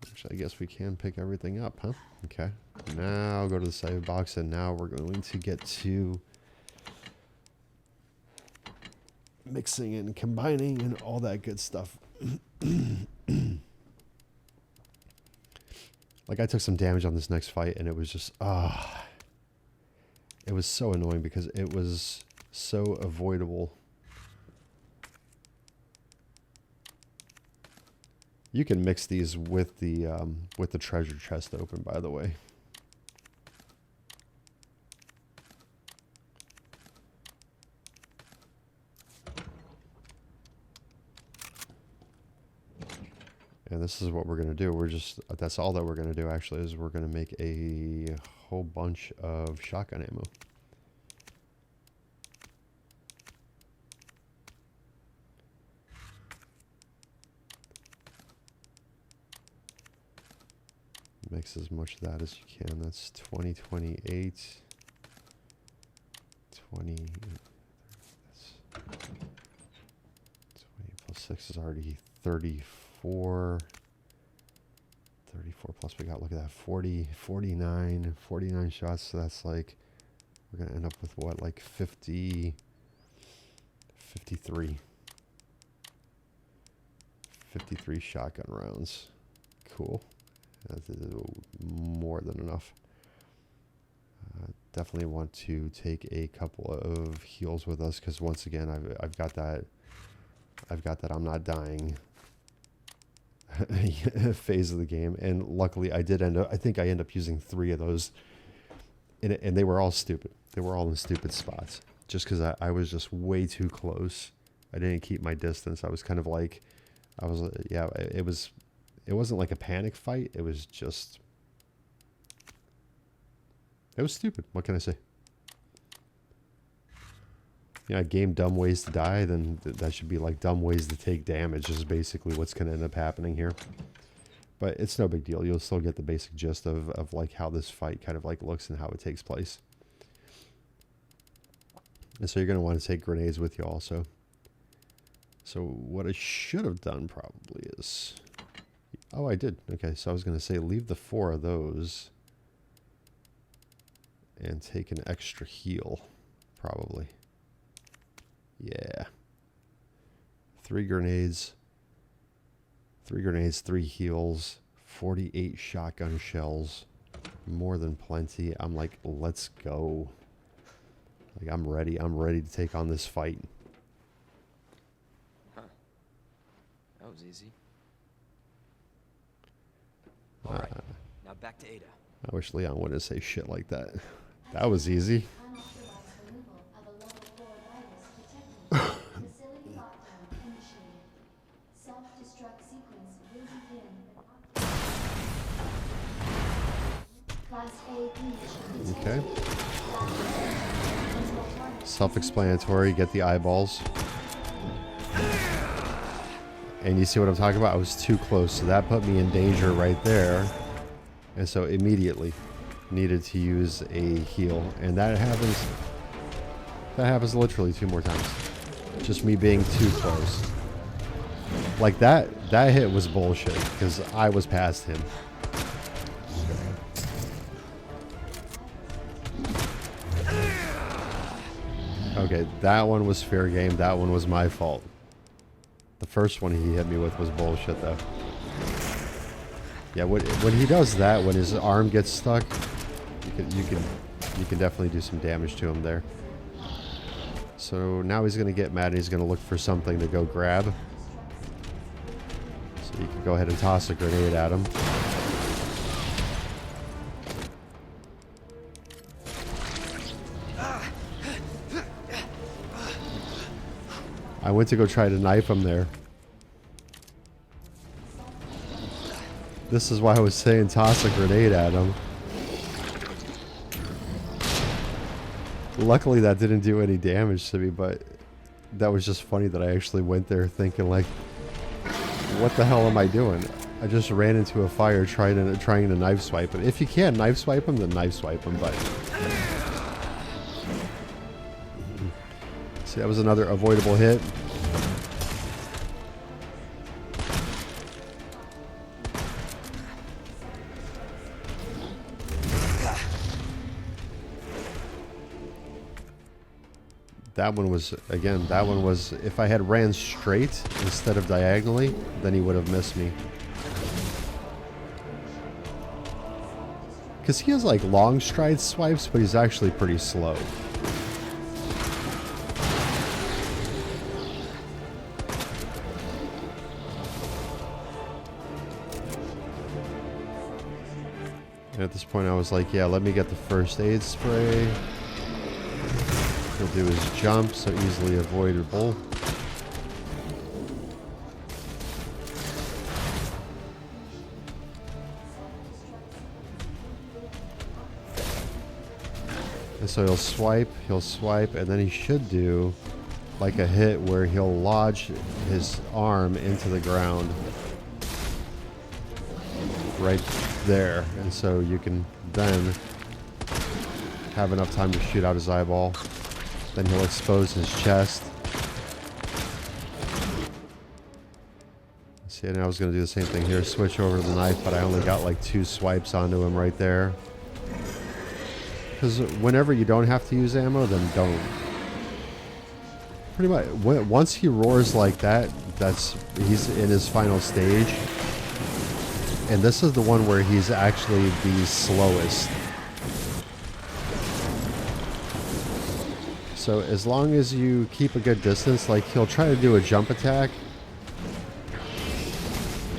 Actually, I guess we can pick everything up, huh? Okay. Now go to the save box, and now we're going to get to mixing and combining and all that good stuff. Like, I took some damage on this next fight, and it was just, it was so annoying because it was so avoidable. You can mix these with the treasure chest open, by the way. And this is what we're going to do. That's all that we're going to do, actually, is we're going to make a whole bunch of shotgun ammo. Mix as much of that as you can. That's 20, 28, 20, that's 20 plus 6 is already 34. 34 plus we got, look at that, 40, 49 shots. So that's like, we're going to end up with what, like 53. 53 shotgun rounds. Cool. That's more than enough. Definitely want to take a couple of heals with us, because once again, I've got that I'm not dying phase of the game, and luckily I think I end up using 3 of those, and they were all stupid. They were all in stupid spots, just because I was just way too close. I didn't keep my distance. I was kind of like, it wasn't like a panic fight. It was just, it was stupid. What can I say? Yeah, game dumb ways to die, then that should be like dumb ways to take damage, is basically what's going to end up happening here. But it's no big deal. You'll still get the basic gist of like how this fight kind of like looks and how it takes place. And so you're going to want to take grenades with you also. So what I should have done probably is... Oh, I did. Okay, so I was going to say leave the 4 of those and take an extra heal, probably. Yeah. 3 grenades, 3 heals, 48 shotgun shells, more than plenty. I'm like, let's go. Like, I'm ready to take on this fight. Huh. That was easy. Uh, Alright, now back to Ada. I wish Leon wouldn't say shit like that. That was easy. Unauthorized removal of a level 4 virus detected. Facility lockdown initiated. Self-destruct sequence will begin. Class A breach detected. Okay. Self-explanatory. Get the eyeballs. And you see what I'm talking about? I was too close, so that put me in danger right there. And so immediately needed to use a heal. And that happens literally 2 more times. Just me being too close. Like that hit was bullshit, because I was past him. Okay, that one was fair game. That one was my fault. The first one he hit me with was bullshit, though. Yeah, when he does that, when his arm gets stuck, you can definitely do some damage to him there. So now he's gonna get mad and he's gonna look for something to go grab. So you can go ahead and toss a grenade at him. I went to go try to knife him there. This is why I was saying toss a grenade at him. Luckily that didn't do any damage to me, but that was just funny that I actually went there thinking like, what the hell am I doing? I just ran into a fire trying to knife swipe him. If you can knife swipe him, then knife swipe him, but... See, that was another avoidable hit. That one was, again, that one was, if I had ran straight instead of diagonally, then he would have missed me. Because he has like long stride swipes, but he's actually pretty slow. And at this point I was like, yeah, let me get the first aid spray. He'll do his jump, so easily avoidable. And so he'll swipe, and then he should do like a hit where he'll lodge his arm into the ground. Right there. And so you can then have enough time to shoot out his eyeball. Then he'll expose his chest. See, and I was going to do the same thing here. Switch over to the knife, but I only got like 2 swipes onto him right there. Because whenever you don't have to use ammo, then don't. Pretty much, once he roars like that, he's in his final stage. And this is the one where he's actually the slowest. So as long as you keep a good distance, like he'll try to do a jump attack.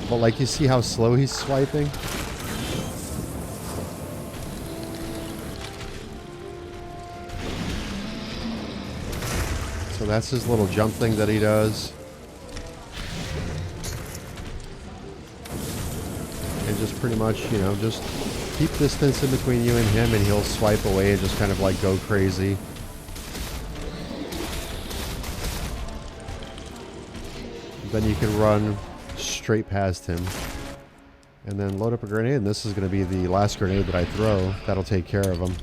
But like you see how slow he's swiping? So that's his little jump thing that he does. And just pretty much, you know, just keep distance in between you and him and he'll swipe away and just kind of like go crazy. Then you can run straight past him and then load up a grenade, and this is going to be the last grenade that I throw. That'll take care of him.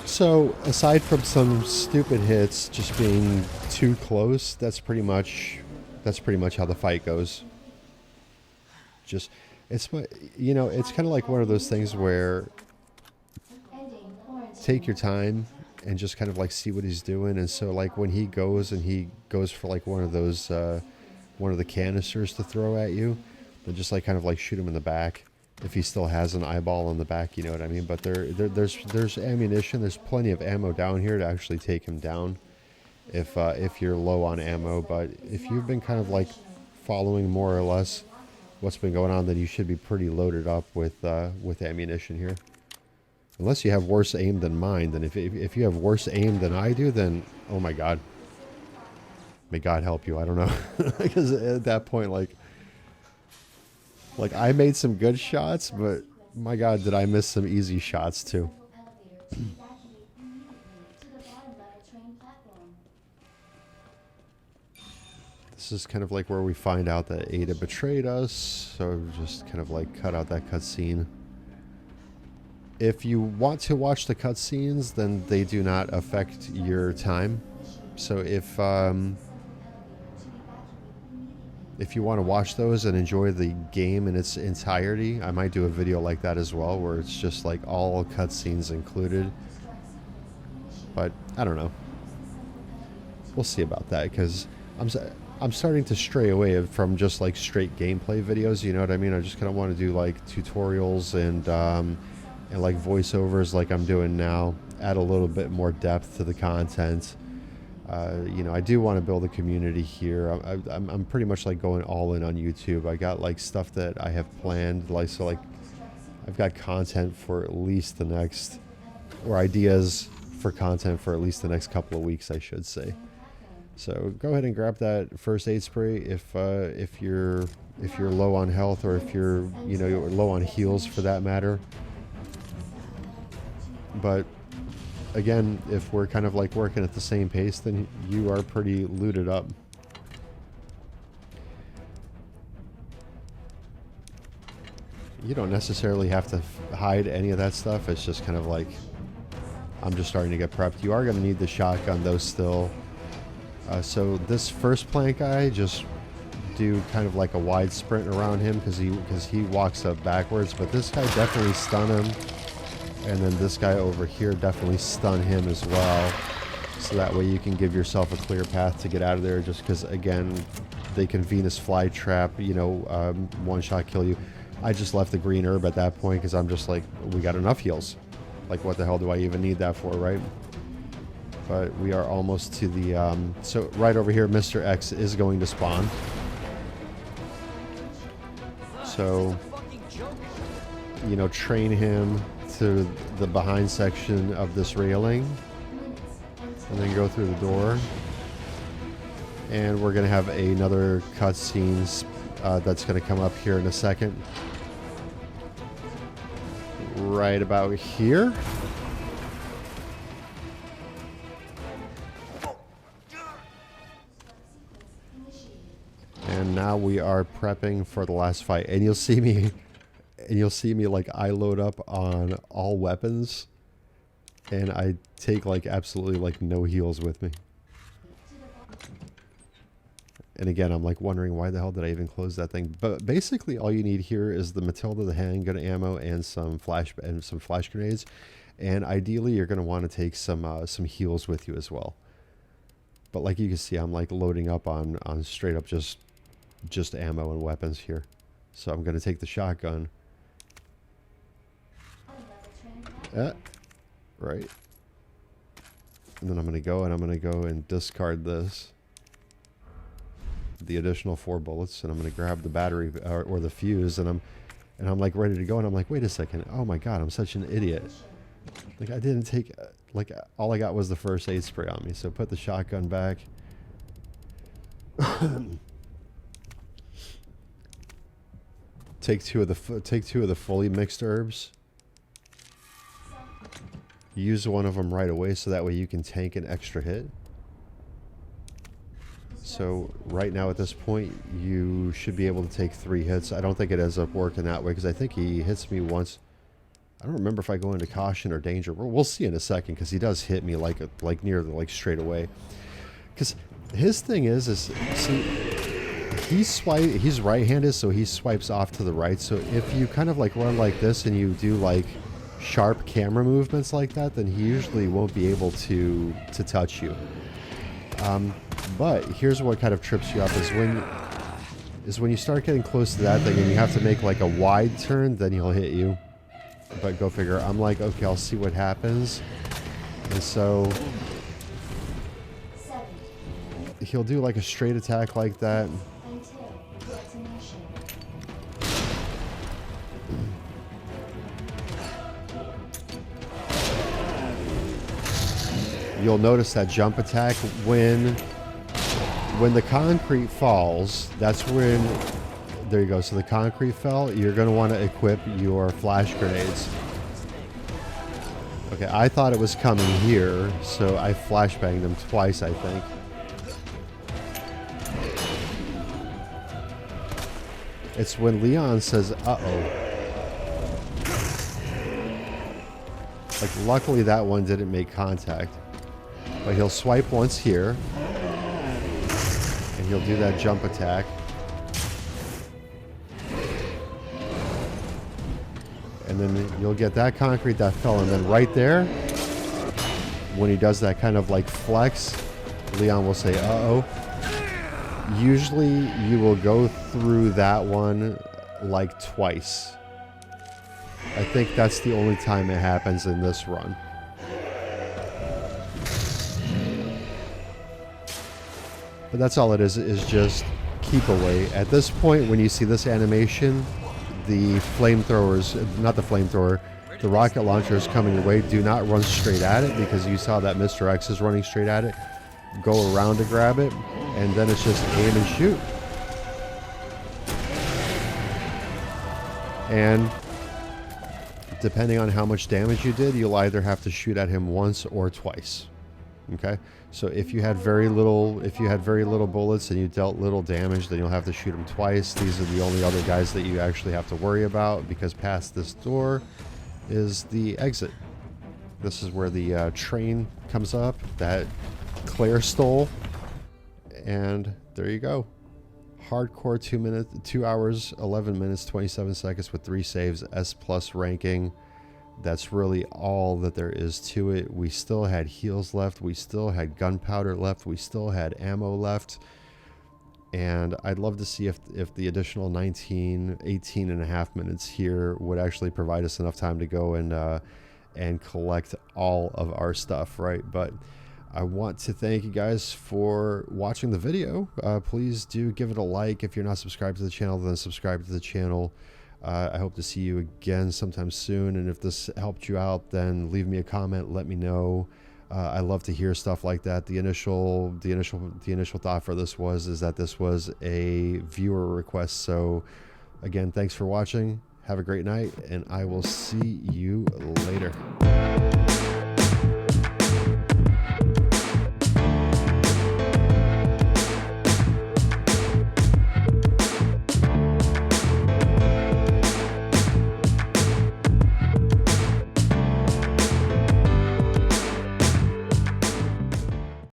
So aside from some stupid hits just being too close, that's pretty much how the fight goes. Just it's kind of like one of those things where take your time and just kind of like see what he's doing. And so like when he goes for like one of those one of the canisters to throw at you, then just like kind of like shoot him in the back if he still has an eyeball in the back, you know what I mean? But there's ammunition, there's plenty of ammo down here to actually take him down if you're low on ammo. But if you've been kind of like following more or less what's been going on, then you should be pretty loaded up with ammunition here. Unless you have worse aim than mine, then if you have worse aim than I do, then oh my God, may God help you. I don't know, because at that point, like I made some good shots, but my God, did I miss some easy shots too. This is kind of like where we find out that Ada betrayed us, so just kind of like cut out that cutscene. If you want to watch the cutscenes, then they do not affect your time. So if if you want to watch those and enjoy the game in its entirety, I might do a video like that as well, where it's just like all cutscenes included. But I don't know. We'll see about that, because I'm starting to stray away from just like straight gameplay videos. You know what I mean? I just kind of want to do like tutorials and like voiceovers, like I'm doing now. Add a little bit more depth to the content. You know, I do want to build a community here. I'm pretty much like going all in on YouTube. I got like stuff that I have planned, like, so like I've got content for at least the next, or ideas for content for at least the next couple of weeks, I should say. So go ahead and grab that first aid spray if you're low on health, or if you're, you know, you're low on heals for that matter. But again, if we're kind of like working at the same pace, then you are pretty looted up. You don't necessarily have to hide any of that stuff. It's just kind of like, I'm just starting to get prepped. You are going to need the shotgun though still. So this first plant guy, just do kind of like a wide sprint around him, because he walks up backwards. But this guy definitely stun him. And then this guy over here definitely stun him as well. So that way you can give yourself a clear path to get out of there, just because, again, they can Venus flytrap, you know, one-shot kill you. I just left the green herb at that point, because I'm just like, we got enough heals. Like, what the hell do I even need that for, right? But we are almost to the... so right over here, Mr. X is going to spawn. So, you know, train him to the behind section of this railing, and then go through the door. And we're going to have another cutscene that's going to come up here in a second. Right about here. And now we are prepping for the last fight. And you'll see me... And you'll see me, like, I load up on all weapons, and I take, like, absolutely, like, no heals with me. And again, I'm, like, wondering why the hell did I even close that thing. But basically, all you need here is the Matilda, the handgun ammo, and some flash grenades. And ideally, you're going to want to take some heals with you as well. But like you can see, I'm, like, loading up on straight up just ammo and weapons here. So I'm going to take the shotgun. Right. And then I'm going to go and discard this. The additional 4 bullets, and I'm going to grab the battery or the fuse, and I'm like ready to go, and I'm like, wait a second. Oh my god, I'm such an idiot. Like, I didn't take, like, all I got was the first aid spray on me. So put the shotgun back. Take two of the fully mixed herbs. Use one of them right away, so that way you can tank an extra hit. So right now at this point, you should be able to take 3 hits. I don't think it ends up working that way, because I think he hits me once. I don't remember if I go into caution or danger. We'll see in a second, because he does hit me like near the, like, straight away. Because his thing is see, he's right-handed, so he swipes off to the right. So if you kind of like run like this and you do like sharp camera movements like that, then he usually won't be able to touch you. But here's what kind of trips you up is when you start getting close to that thing and you have to make like a wide turn, then he'll hit you. But go figure. I'm like, okay, I'll see what happens. And so he'll do like a straight attack like that. You'll notice that jump attack when the concrete falls. That's when, there you go. So the concrete fell. You're going to want to equip your flash grenades. Okay, I thought it was coming here, so I flashbanged him twice, I think. It's when Leon says, uh-oh. Like, luckily that one didn't make contact. But he'll swipe once here. And he'll do that jump attack. And then you'll get that concrete that fell. And then right there, when he does that kind of like flex, Leon will say, uh-oh. Usually you will go through that one like twice. I think that's the only time it happens in this run. But that's all it is just keep away. At this point, when you see this animation, the flamethrowers, not the flamethrower, the rocket launcher is coming your way. Do not run straight at it, because you saw that Mr. X is running straight at it. Go around to grab it, and then it's just aim and shoot. And depending on how much damage you did, you'll either have to shoot at him once or twice. Okay? So if you had very little bullets and you dealt little damage, then you'll have to shoot him twice. These are the only other guys that you actually have to worry about, because past this door is the exit. This is where the train comes up that Claire stole. And there you go. Hardcore 2 hours, 11 minutes, 27 seconds with 3 saves, S+ ranking. That's really all that there is to it. We still had heals left. We still had gunpowder left. We still had ammo left. And I'd love to see if the additional 18 and a half minutes here would actually provide us enough time to go and collect all of our stuff, right? But I want to thank you guys for watching the video. Please do give it a like. If you're not subscribed to the channel, then subscribe to the channel. I hope to see you again sometime soon. And if this helped you out, then leave me a comment. Let me know. I love to hear stuff like that. The initial thought for this is that this was a viewer request. So again, thanks for watching. Have a great night, and I will see you later.